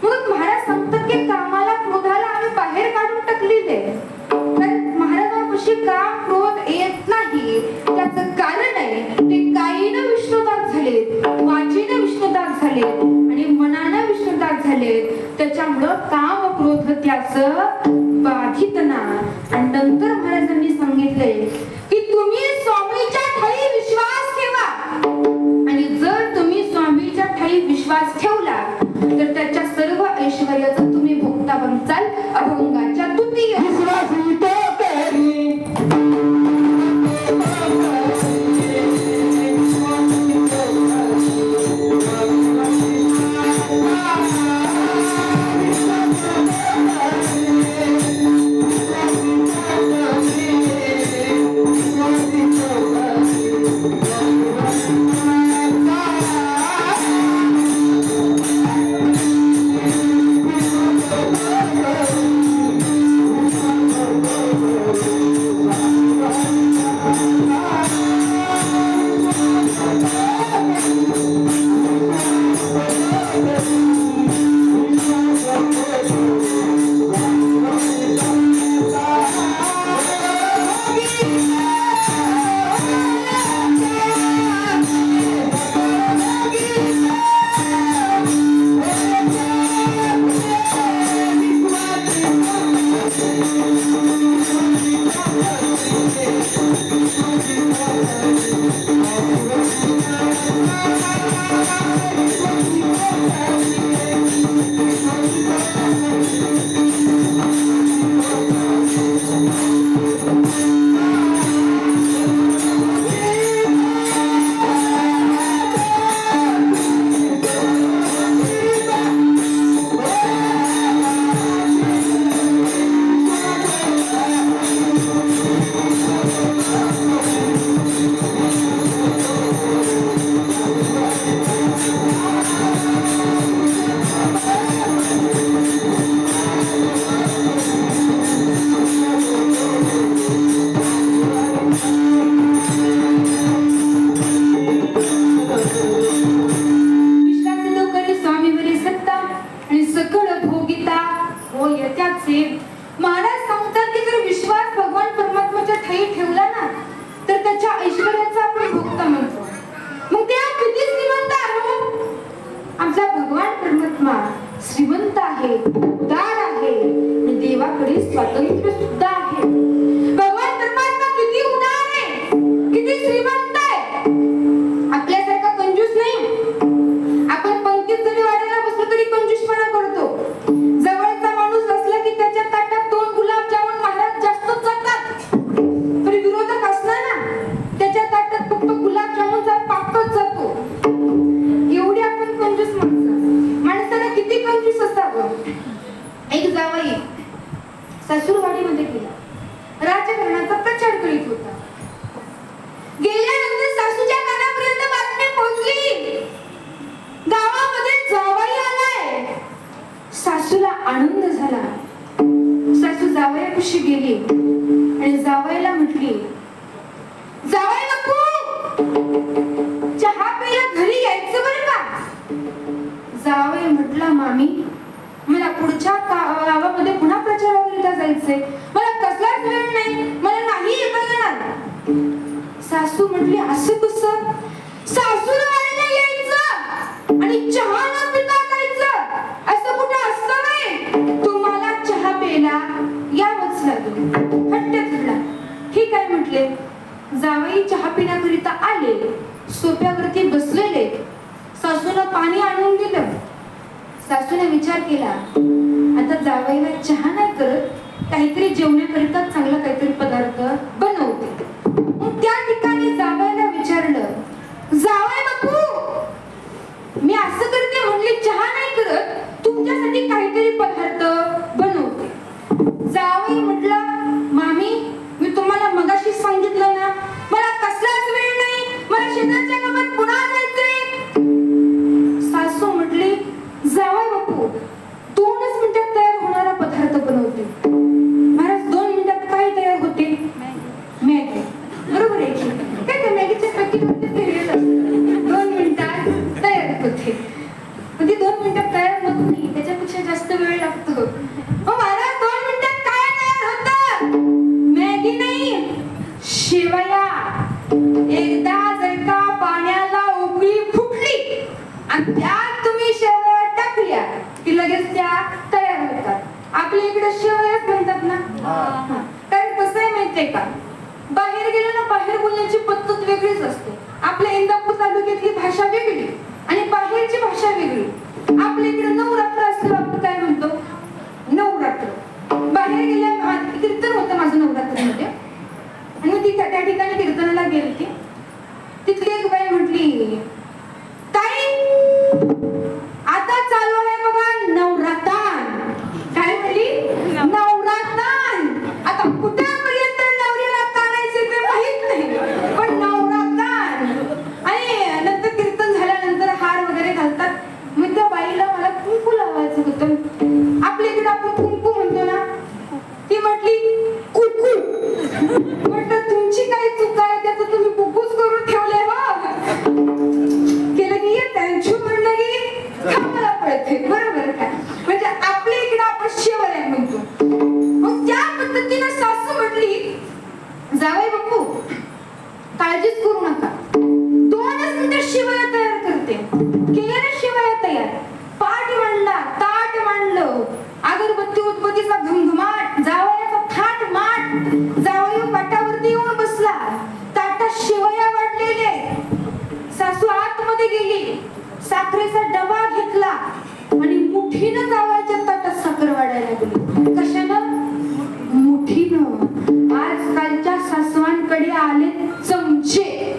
मग महाराज सांगतात की कामाला क्रोधाला आम्ही बाहेर काढून टाकलेले. तर महाराजांपाशी काम क्रोध येत नाही त्याचं कारण आहे ते कायेनं विष्णुदास झाले, वाचेनं विष्णुदास झाले आणि मनानं विष्णुदास झाले. त्याच्यामुळं काम क्रोध त्याचं बाधित ना. आणि नंतर महाराजांनी सांगितले की तुम्ही स्वामीच्या ठाई विश्वास ठेवा आणि जर तुम्ही स्वामीच्या ठाई विश्वास ठेवला तर त्याच्या सर्व ऐश्वर्याचा तुम्ही भोगता बनचाल. अभंगाच्या तुतीय विश्वास सासू म्हटली असं कसं? सासूला वाढायला यायचं आणि चहा न पिता खायचं असं कुठं असतं नाही. तुम्हाला चहा प्यायला यावंच लागेल. हट्ट धरला. ठीक आहे म्हटले. जावई चहा पिण्याकरिता आले. सोफ्यावरती बसलेले. सासूला पाणी आणून दिलं. सासूने विचार केला, आता जावईला चहा नाही करत, काहीतरी जेवण्याकरिता चांगला काहीतरी पदार्थ बनवते. मग त्या ठिकाणी जावईला विचारलं, जावई बापू मी असं करते म्हणले, चहा नाही करत, तुमच्यासाठी काहीतरी पदार्थ बनवते. जावई म्हटलं, मामी मी तुम्हाला मगाशी सांगितलं ना, मला कसलाच वेळ नाही, मला शेजारच्या गावात पुन्हा जायचंय. सासू म्हटली, जावई बापू 2च मिनिटात तयार होणारा पदार्थ बनवते. महाराज 2 मिनिटात काय तयार होते? मॅगी. बरोबर आहे की? काय ते मॅगीच्या पॅकेटमध्ये लिहिलेलं असतं 2 मिनिटात तयार होते. पण ती 2 मिनिटात तयार होत नाही, त्याच्यापेक्षा जास्त वेळ लागतो. महाराज 2 मिनिटात काय तयार होतं? मॅगी नाही, शेवया. एकदा जर का पाण्याला उकळी फुटली आणि त्यात तुम्ही शेवया टाकल्या की लगेच त्या तयार होतात. आपल्या इकडे शेवयाच म्हणतात ना. कारण कसं आहे माहितीये का, बाहेर गेलं ना, बाहेर बोलण्याची पद्धत वेगळीच असते. आपल्या इंदापूर तालुक्यातली भाषा वेगळी आणि बाहेरची भाषा वेगळी. आपल्या इकडे नवरात्र असलं, आपण काय म्हणतो? नवरात्र. बाहेर गेल्या कीर्तन होतं माझं नवरात्रीमध्ये आणि मी त्या ठिकाणी कीर्तनाला गेलते. तिथली एक बाई म्हटली, ताई आता चालू आहे बघा नवरात्रान. काय म्हणली? नवरात्रान. आता कुठेपर्यंत नवरीला ताणायचे ते माहित नाही, पण नवरात्रान. आणि नंतर कीर्तन झाल्यानंतर हार वगैरे घालतात. मग त्या बाईला मला कुंकू लावायचं होतं. आपल्याकडे आपण कुंकू म्हणतो ना, ती म्हटली कुकू. म्हटलं तुमची काय चूक आहे, त्याचं तुम्ही कुकूच करून ठेवले. केलं की थँक्यू म्हणलं की मला पळते. बरोबर काय? म्हणजे आपल्या इकडे आपण शेवया म्हणतो. मग त्या पद्धतीने सासू म्हटली, जावई बापू काळजीच करू नका, 2च मिनिटात शेवया तयार करते. केल्या ना शेवया तयार. पाट मांडला, ताट मांडलं, अगरबत्ती उदबत्तीचा घमघमाट, जावयाचा थाट माट. जावई पाटावरती येऊन बसला. ताटात शेवया वाढलेले. सासू आतमध्ये गेली, साखरेचा डबा घेतला आणि मुठीनं जावयाच्या ताटात साखर वाढायला लागली. कशानं? मुठीनं. आजकालच्या सासवांकडे आले चमचे.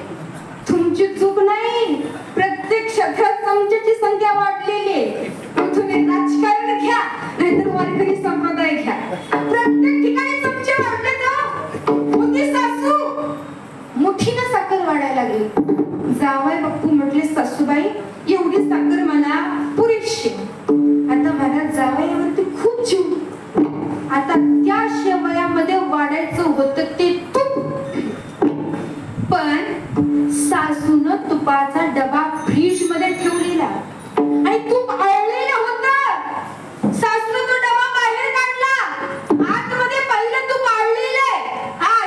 तुमची चूक नाही, प्रत्येक शब्दात चमच्याची संख्या वाढलेली आहे. तुम्ही राजकारण घ्या नाहीतर वारकरी संप्रदाय घ्या, प्रत्येक ठिकाणी चमचे वाढले. होती सासू मुठीनं साखर वाढायला लागली. जावई बापू म्हटले, सासूबाई एवढी साखर मला पुरेशी. आता मला जावयावरती खूप जीव. आता त्या शेवयामध्ये वाढायचं होतं ते तूप. पण सासूनं तुपाचा डबा फ्रीज मध्ये ठेवलेला आणि तूप आळलेलं होतं. सासूनं तो डबा बाहेर काढला. आतमध्ये पहिलं तूप आळलेलं आहे.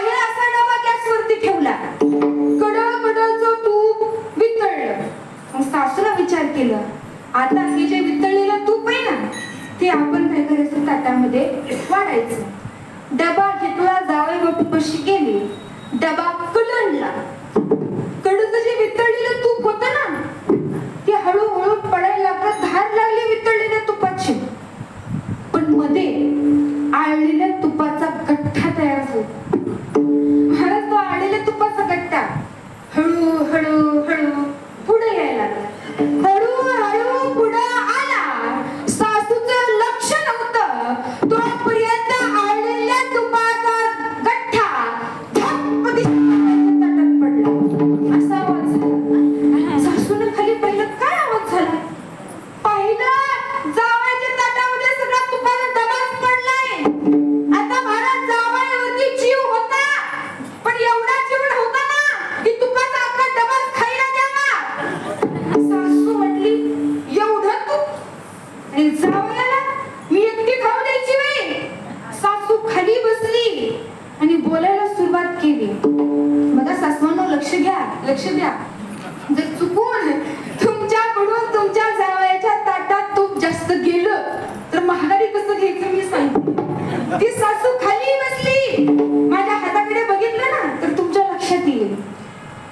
हे असा डबा गॅसवरती ठेवला. कडकडचं तूप वितळलं. मग सासूला विचार केला, आता हे जे वितळलेलं तूप आहे ना, ते आपण काय करायचं, ताटामध्ये वाढायचं. डबा घेतला, जावई बापू कशी गेली. डबा कलंडला. कडचं जे वितळलेलं तूप होतं ना, ते हळूहळू पडायला लागलं. धार लागली वितळलेल्या तुपाची. पण मध्ये आळलेल्या तुपाचा गठ्ठा तयार झाला. महाराज तो आळलेल्या तुपाचा गठ्ठा हळूहळू पुढे यायला लागला. हळूहळू पुढे आला. सासूचं लक्ष नव्हतं तोपर्यंत आळलेल्या तुपाचा गठ्ठा धप्पती ताटात पडला. लक्ष द्या. जर चुकून तुमच्याकडून तुमच्या जावयाच्या ताटात तूप जास्त गेलं तर महागारी कसं घ्यायचं मी सांगते. ती सासू खाली बसली, माझ्या हाताकडे बघितलं ना तर तुमच्या लक्षात येईल.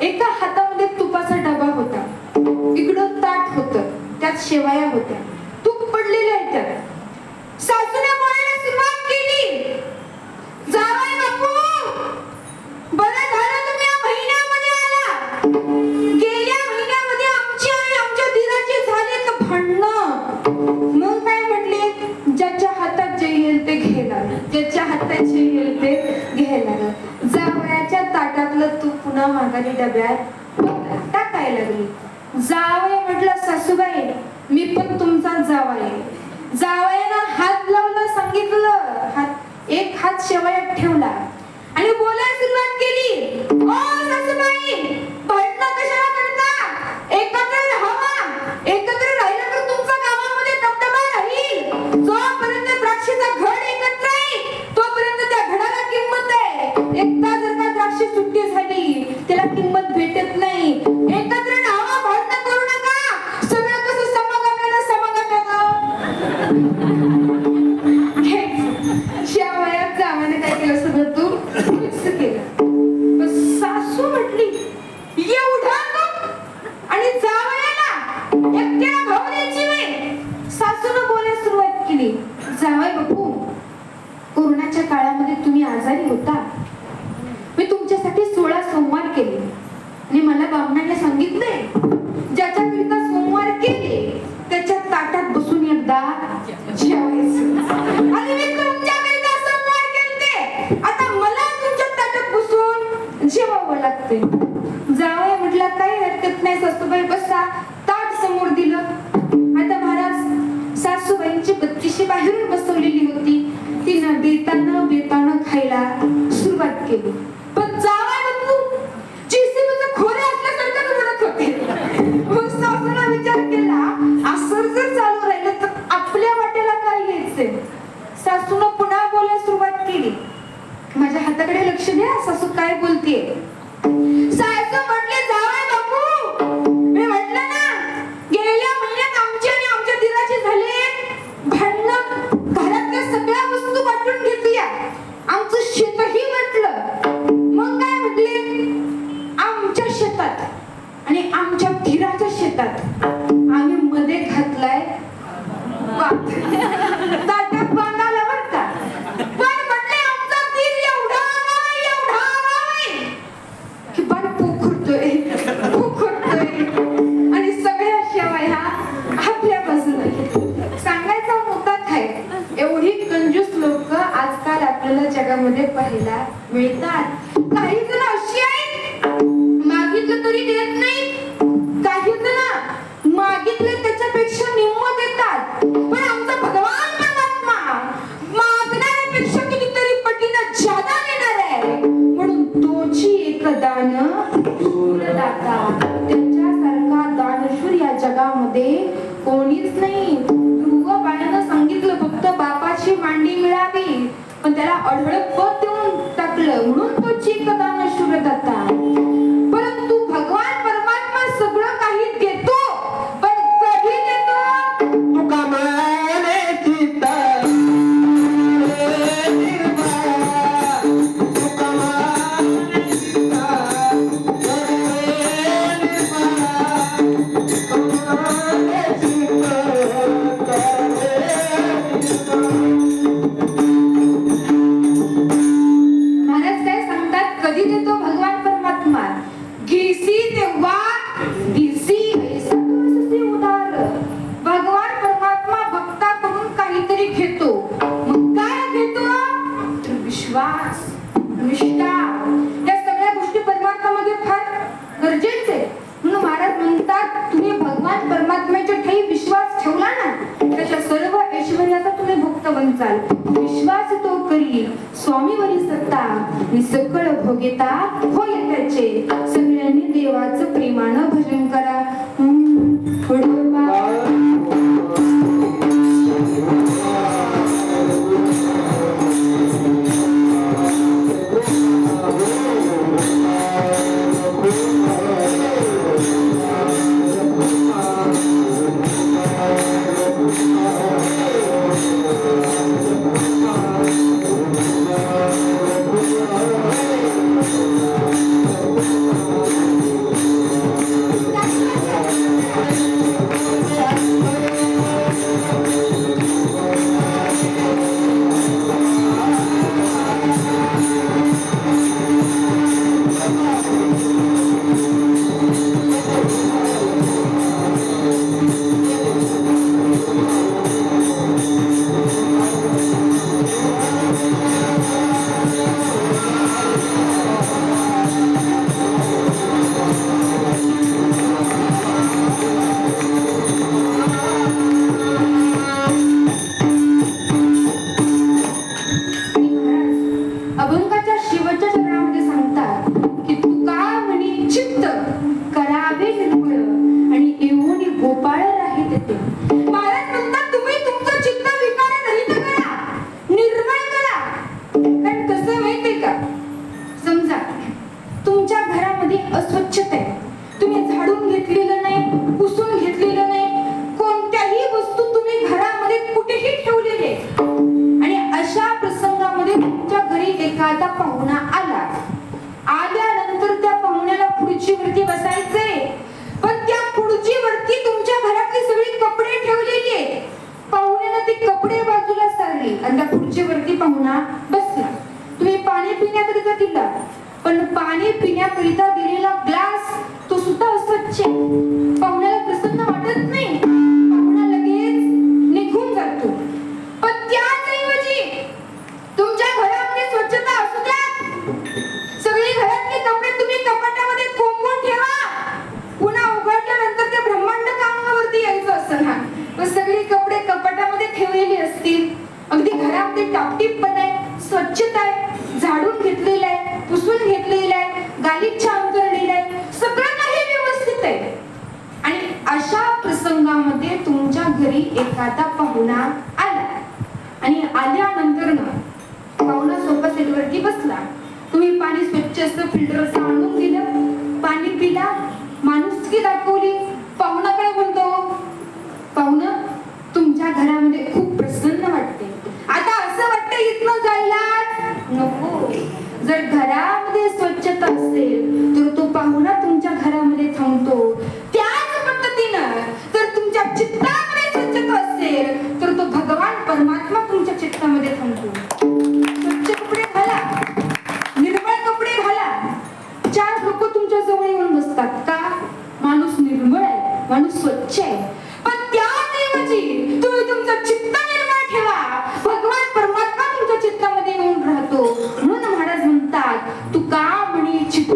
एका हातामध्ये तुपाचा डबा होता, इकडं ताट होतं, त्यात शेवाया होत्या, तूप पडलेले आहे त्यात. सासूने बोलायला सुरुवात केली, जावई बापू, बरं झालं तुम्ही या महिन्यामध्ये आला. गेल्या महिन्यामध्ये आमची आणि आमच्या दिराची झाले तर भांडणं. मग काय म्हटले, ज्याच्या हातात जे येईल ते घ्यायला, ज्याच्या हातात जे येईल ते घ्यायला. जावयाच्या ताटातलं तूप पुन्हा माघारी डब्यात टाकायला लागली. जावई म्हटलं, सासूबाई मी पण तुमचा जावई. जावयानं हात लावला, सांगितलं, एक हात शेवयात ठेवला आणि बोलायला सुरुवात केली. ओ सासूबाई, भांडणं कशाला करता? एकत्र राहावा, एकत्र राहिलं तर तुमचा गावामध्ये दबदबा राहील. जोपर्यंत द्राक्षाचा घड एकत्र आहे तोपर्यंत त्या घडाला किंमत आहे. एकदा जर का द्राक्ष सुट्टी झाली त्याला किंमत भेटत नाही. एकत्र राहावा, भांडणं करू नका. सगळं कसं समागमानं शेवयात जावाने काय केलं, सगळं तू मिक्स केलं. सासू म्हटली, एवढा तूप आणि जावयाला एकट्याला भाव द्यायची नाही. सासूनं बोलायला सुरुवात केली, जावई बापू, कोरोनाच्या काळामध्ये तुम्ही आजारी होता. मी तुमच्यासाठी 16 सोमवार केले आणि मला बामणाने सांगितले, ज्याच्याकरिता सोमवार केले त्याच्या ताटात बसून एकदा जेवायचं. आणि मी तुमच्याकरिता सोमवार केले, आता मला तुमच्या ताटात बसून जेवावं लागते. जावई म्हटलं, काही हरकत नाही सासूबाई, बसा. ताट समोर दिलं. आता महाराज सासूबाईंची बत्तीशी बाहेरून बसवलेली होती, तिनं बेतानं खायला सुरुवात केली. पण जावई बापू जेसीबीचं खोरे असल्यासारखं म्हणत होते. मग सासूला विचार केला, असं जर चालू राहिलं तर आपल्या वाट्याला काय घ्यायचंय. सासूनं पुन्हा बोलायला सुरुवात केली. माझ्या हाताकडे लक्ष द्या, सासू काय बोलतेय. सासू म्हटले, जावई बापू, मी म्हटलं ना, गेल्या महिन्यात आमची आणि आमच्या दिराची झाले भांडणं. घरातल्या सगळ्या वस्तू वाटून घेतल्या, आमचं शेतही वाटलं. मग काय म्हटले, आमच्या शेतात आणि आमच्या धीराच्या शेतात आम्ही मध्ये घातलाय ताट्यात बांधायला बरं का. पण म्हटले, आमचा धीर एवढा नाही की पण पोखरतोय आणि सगळ्या शेवया आपल्या बाजूला. सांगायचा मुद्दा काय, एवढी कंजूस लोक आजकाल आपल्याला जगामध्ये पाहायला मिळतात. काही जण अशी आहेत, मागितलं तरी देत नाही. काही जण मागितलं त्याच्यापेक्षा निम्म देतात. पण आमचा भगवान परमात्मा मागणाऱ्यापेक्षा कितीतरी पटीनं जादा देणार आहे. म्हणून तोची एक दान शूरदाता, त्याच्यासारखा दानशूर या जगामध्ये कोणीच नाही. ध्रुव बाळानं सांगितलं, फक्त बापाची मांडी मिळावी, पण त्याला अढळ पद देऊन टाकलं, म्हणून तो चिकदान शूरदाता. परंतु भगवान परमात्मा सगळं काही देतो, पण कधी देतो. तुका माने चित्ता तुका माने चित्ता महाराज काय सांगतात, कधी देतो भगवान परमात्मा. घेसी तेव्हा दिसी ऐसा तुझे उदार. भगवान परमात्मा भक्ताकडून काहीतरी घेतो. मग काय घेतो, तर विश्वास, निष्ठा, या सगळ्या गोष्टी परमात्म्यामध्ये फार गरजेचे आहे. म्हणून महाराज म्हणतात, तुम्ही भगवान परमात्म्याच्या ठाई विश्वास ठेवला ना, त्याच्या सर्व ऐश्वर्याचा तुम्ही भक्त बनचाल. विश्वास तो करी स्वामीवरी सत्ता, नि सकळ भोगिता होय त्याचे. सगळ्यांनी देवाचं प्रेमानं भजन करा. Oh घरामध्ये अस्वच्छता आहे. तुम्ही झाडून घेतलेलं नाही, पुसून घेतलेलं नाही, कोणत्याही वस्तू तुम्ही घरामध्ये कुठेही ठेवलेली आहे. आणि अशा प्रसंगामध्ये तुमच्या घरी एखादा पाहुणा आल्यानंतर त्या पाहुण्याला खुर्चीवरती बसायचंय, पण त्या खुर्चीवरती तुमच्या घरातली सगळी कपडे ठेवलेली आहे. पाहुण्यानं ती कपडे बाजूला सारली आणि त्या खुर्चीवरती पाहुणा बसला. तुम्ही पाणी पिण्याकरिता दिला, पण पाणी पिण्याकरिता दिलेला ग्लास तो सुद्धा अस्वच्छ आहे. पाहुण्याला प्रसन्न वाटत नाही, पाहुणा लगेच निघून जातो. पण त्याचऐवजी तुमच्या घरामध्ये स्वच्छता असू द्या, सगळी घरातले कपडे तुम्ही कपाटामध्ये कोंबून ठेवा. पुन्हा उघडल्यानंतर ते ब्रह्मांड कामावरती यायचं असं ना, मग सगळी कपडे कपाटामध्ये ठेवलेली असतील. अगदी घरामध्ये टापटीपपणा आहे, स्वच्छता आहे, झाडून घेतलेलं आहे, पुसून घेतलेलं आहे, गालिचा अंतरलेलं आहे, सगळं काही व्यवस्थित आहे. आणि अशा प्रसंगामध्ये तुमच्या घरी एखादा पाहुणा आला आणि आल्यानंतर ना पाहुणा सोफा सेटवरती बसला. तुम्ही पाणी स्वच्छ असं फिल्टरचं आणून दिलं, पाणी पिला, माणुसकी दाखवली. पाहुणा काय म्हणतो? पाहुणं तुमच्या घरामध्ये खूप प्रसन्न वाटते, आता असं वाटतं इथनं जायला नको. जर घरामध्ये स्वच्छता असेल तर तो पाहुणा तुमच्या घरामध्ये थांबतो. त्याच पद्धतीनं जर तुमच्या चित्तामध्ये स्वच्छता असेल तर तो भगवान परमात्मा तुमच्या चित्तामध्ये थांबतो. स्वच्छ कपडे घाला, निर्मळ कपडे घाला. 4 लोक तुमच्या जवळ येऊन बसतात का? माणूस निर्मळ आहे, माणूस स्वच्छ आहे. पण त्याऐवजी तुम्ही तुमचं चित्त निर्मळ ठेवा, भगवान परमात्मा तुमच्या चित्तामध्ये येऊन राहतो. म्हणून महाराज म्हणतात, तुका म्हणे चित्त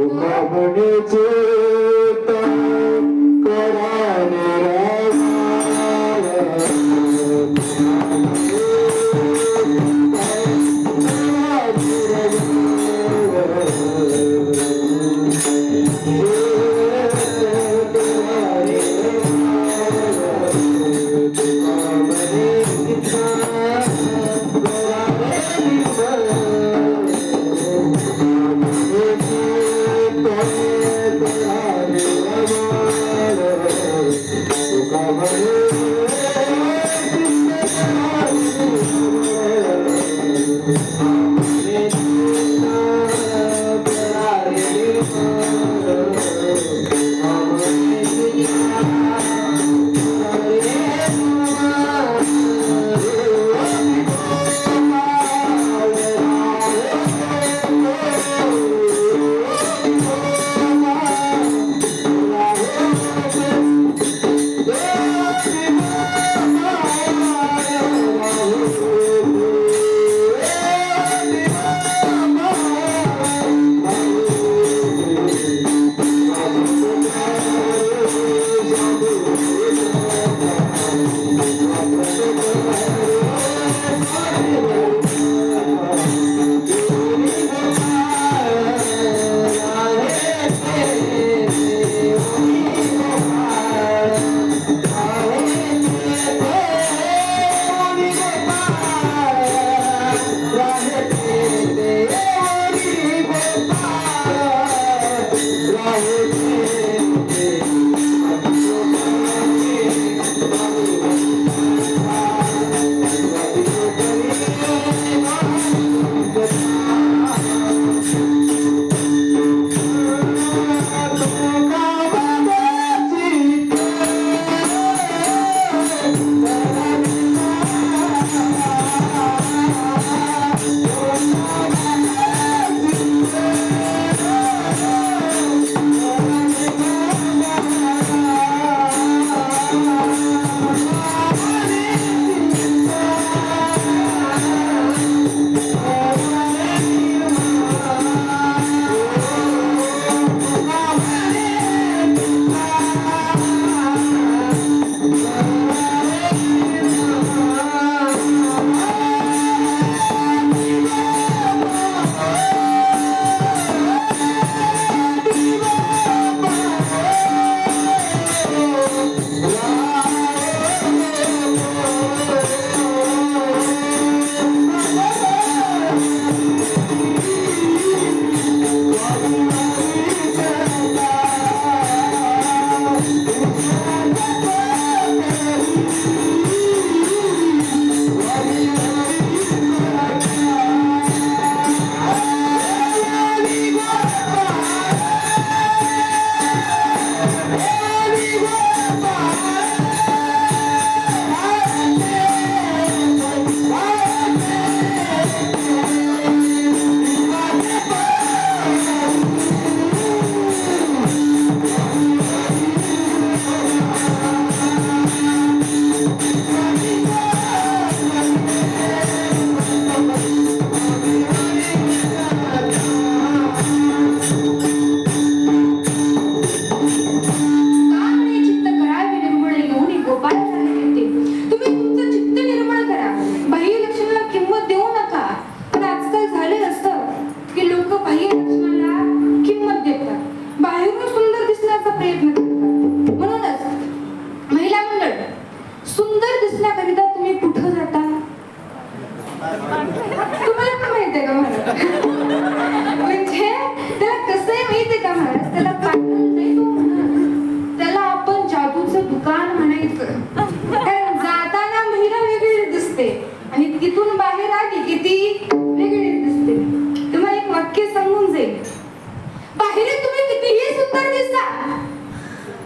सुंदर दिसता,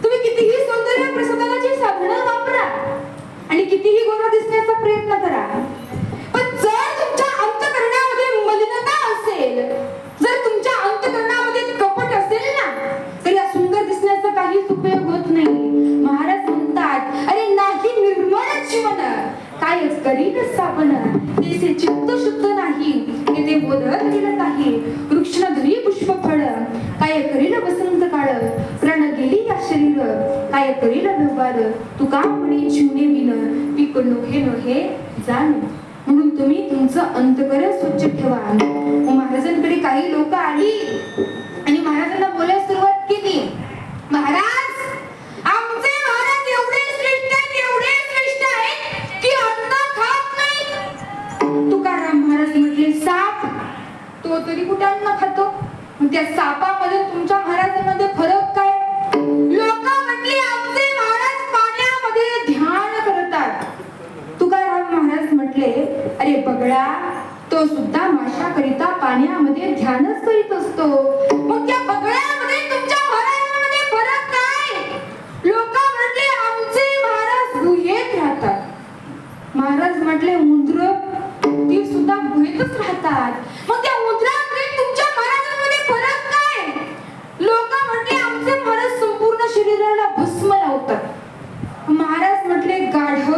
तुम्ही कितीही सौंदर्य प्रसाधनाची साधनं वापरा आणि कितीही गोरा दिसण्याचा प्रयत्न करा, पण जर तुमच्या अंतःकरणामध्ये मलिनता असेल, जर तुमच्या अंतःकरणामध्ये कपट असेल ना, तर या सुंदर दिसण्याचा काहीच उपयोग होत नाही. महाराज म्हणतात, अरे नाही निर्मळ जीवन काय करील स्थापन, तेसे चित्त शुद्ध नाही, ते बोधत गेलं काही. वृक्ष धरी पुष्प फळ काय करील वसंत काळ, प्राण गेली या शरीर काय करील व्यवहार. तुका म्हणे जीवने विन पीक नोहे नोहे जाण. म्हणून तुम्ही तुमचं अंतःकरण स्वच्छ ठेवा. महाराजांकडे काही लोक आली आणि महाराजांना बोलायला सुरुवात केली. महाराज, आमचे महाराज एवढे श्रेष्ठ आहेत की अन्न खात नाही. तुकाराम महाराज म्हटले, साप तो तरी कुठे अन्न खातो, मग त्या सापामध्ये तुमच्या महाराजांमध्ये फरक काय? लोक म्हटले, आमचे महाराज पाण्यामध्ये ध्यान करतात. तुकाराम महाराज म्हटले, अरे बगळा, तो सुद्धा माशाकरिता पाण्यामध्ये ध्यानच करीत असतो, मग त्या बगळ्यामध्ये तुमच्या महाराजांमध्ये फरक काय? लोक म्हटले, आमचे महाराज गुहेत राहतात. महाराज म्हटले, उंदर ती सुद्धा गुहेतच राहतात, मग त्या उंदरामध्ये तुमच्या महाराजांमध्ये फरक काय? लोक म्हटले, आमचे महाराज संपूर्ण शरीराला भस्म लावतात. महाराज म्हटले, गाढव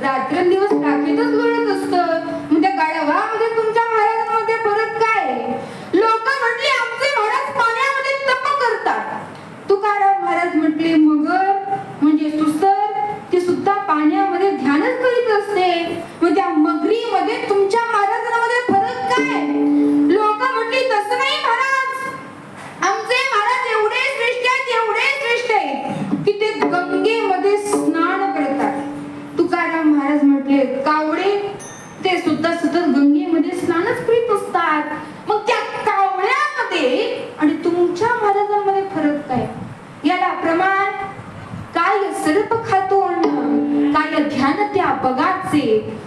रात्रंदिवस राखेतच लोळत असतं, मग त्या गाढवामध्ये तुमच्या महाराजांमध्ये फरक काय? लोक म्हटले, आमचे महाराज पाण्यामध्ये तप करतात. तुकाराम महाराज म्हटले, मगर म्हणजे सुसर ती सुद्धा पाण्यामध्ये ध्यानच करीत असते, मग त्या मगरीमध्ये तुमच्या महाराजांमध्ये फरक काय? लोक म्हटले, तसं नाही महाराज, आमचे महाराज एवढे श्रेष्ठ आहेत की ते गंगेमध्ये स्नान करतात. तुकाराम महाराज म्हटले, कावळे ते सुद्धा सतत गंगेमध्ये स्नानच करीत असतात, मग त्या कावळ्यामध्ये आणि तुमच्या महाराजांमध्ये फरक काय? याला प्रमाण काय? सर्प खातो अन्न, काय ध्यान त्या बगाचे,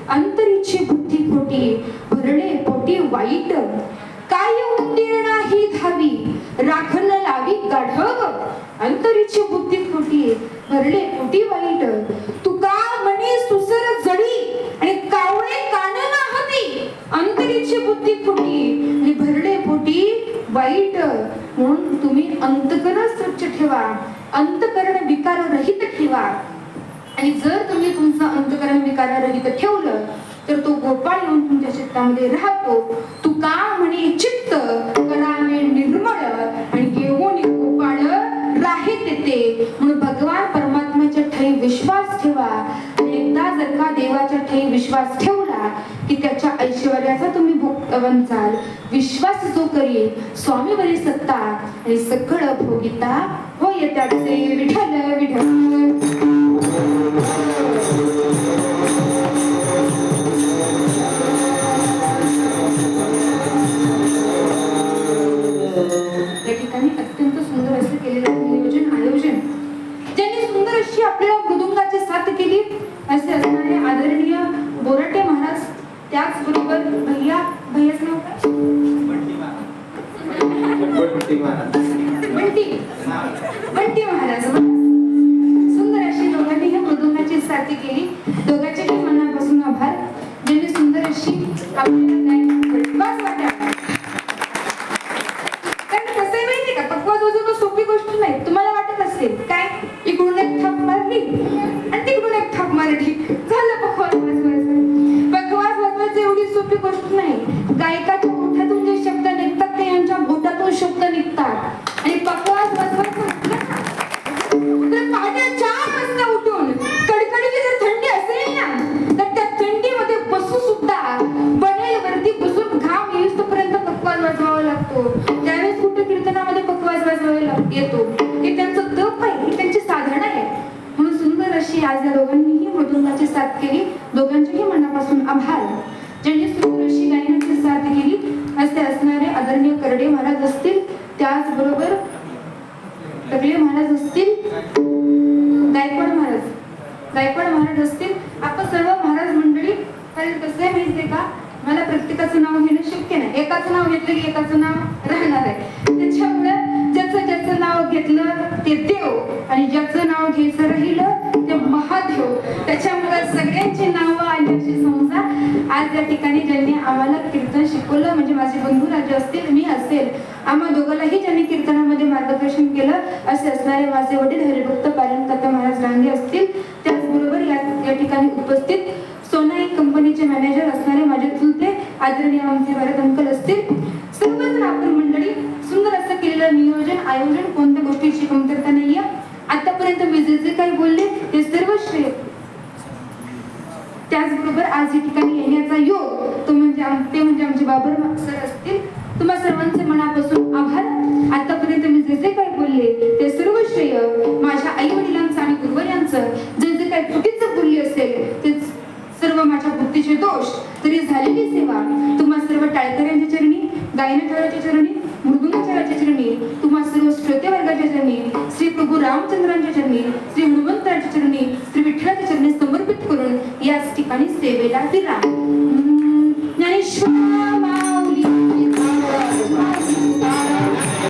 अंतरीची बुद्धी खोटी, भरणे पोटी वाईट, काय उंदीर नाही धावी, राखण लावी गाढव, अंतरीची बुद्धी खोटी, भरले पोटी वाईट. तुका म्हणे सुसर जडी आणि कावळे कान नाहती, अंतरीची बुद्धी खोटी आणि भरले पोटी वाईट. म्हणून तुम्ही अंतःकरण स्वच्छ ठेवा, अंतःकरण विकाररहित ठेवा. आणि जर तुम्ही तुमचं अंतःकरण विकाररहित ठेवलं तर तो गोपाळ येऊन तुमच्या चित्तामध्ये राहतो. तुका म्हणे चित्त करावे निर्मळ आणि घेऊन गोपाळ राहे तेथे. म्हणून भगवान परमात्म्याच्या ठाई विश्वास ठेवा. आणि एकदा जर का देवाच्या ठाई विश्वास ठेवला की त्याच्या ऐश्वर्याचा तुम्ही भोग बनचाल. विश्वास जो करी स्वामीवरी सत्ता आणि सकळ भोगिता होय त्याचे. विठ्ठल विठ्ठल. या ठिकाणी अत्यंत सुंदर असं केलेलं आयोजन ज्यांनी सुंदर अशी आपल्याला मृदुंगाची साथ केली असे असणारे आदरणीय बोराटे महाराज, त्याचबरोबर भैयाच नाव काय? बंटी महाराज. सुंदर अशी दोघांनी ह्या मृदुंगाची साथ केली. दोघांच्याही मनापासून आभार, ज्यांनी सुंदर अशी आपल्याला पक्वाज वाजवणं सोपी गोष्ट नाही. तुम्हाला वाटत असेल काय, इकडून एक थाप मारली आणि तिकडून एक थाप मारली, झालं पक्वाज वाजवायचं. पक्वाज वाजवायचं एवढी सोपी गोष्ट नाही. गायकाच्या ओठातून जे शब्द निघतात ते यांच्या बोटातून शब्द निघतात. आणि पक्वाज वाजवायचं तर पहाटे 4 वाजता उठून कडकडीची जर थंडी असेल ना तर त्या थंडीमध्ये बसू सुद्धा बनेलवरती बसून घाम येईस्तोपर्यंत पक्वाज वाजवावा लागतो. त्यावेळेस कुठे कीर्तनामध्ये पक्वाज वाजवायला येतो. हे त्यांचं तप आहे, ही त्यांची साधना आहे. म्हणून सुंदर अशी आज या दोघांनीही मृदुंगाची साथ केली. दोघांच्याही मनापासून आभार, ज्यांनी सुंदर अशी गायनाची साथ केली. असे असणारे आदरणीय करडे महाराज असतील, त्याचबरोबर टकले महाराज असतील, गायकवाड महाराज असतील. आपण सर्व महाराज मंडळी, कारण कसं आहे माहितीये का, मला प्रत्येकाचं नाव घेणं शक्य नाही. एकाचं नाव घेतलं की एकाचं नाव राहणार आहे. त्याच्यामुळे ज्याचं नाव घेतलं ते देव आणि ज्याचं नाव घ्यायचं राहिलं ते महादेव. त्याच्यामुळे सगळ्यांची नावं आली अशी संसार. आज या ठिकाणी ज्यांनी आम्हाला कीर्तन शिकवलं म्हणजे माझे बंधू राजे असतील, मी असेल, आम्हा दोघांनाही ज्यांनी कीर्तनामध्ये मार्गदर्शन केलं असे असणारे माझे वडील हरिभक्त पालनकर्ता महाराज रांगे असतील. त्याचबरोबर या ठिकाणी उपस्थित सोनाई कंपनीचे मॅनेजर असणारे माझे चुलते आदरणीय आमचे भरत अंकल असतील. सर्वजण आपण मंडळी सुंदर असं केलेलं नियोजन आयोजन, कोणत्या गोष्टीची कमतरता नाहीये. आतापर्यंत मी जे काही बोलले ते सर्व श्रेय. त्याचबरोबर आज या ठिकाणी येण्याचा योग ते म्हणजे आमचे बाबर सर असतील. तुम्हा सर्वांचे मनापासून आभार. आतापर्यंत मी जे काही बोलले ते सर्व श्रेय माझ्या आई वडिलांचं आणि गुरुवर्यांचं. जे काही चुकीचं बोलली असेल ते सर्व माझ्या बुद्धीचे दोष. तरी झालेली सेवा तुम्हा सर्व टाळकऱ्यांच्या चरणी, गायनठाराच्या चरणी, मृदुंगाचार्याच्या चरणी, तुम्हा सर्व श्रोते वर्गाच्या चरणी, श्री प्रभू रामचंद्रांच्या चरणी, श्री हनुमंताच्या चरणी, श्री विठ्ठलाच्या चरणी समर्पित करून याच ठिकाणी सेवेला विराम.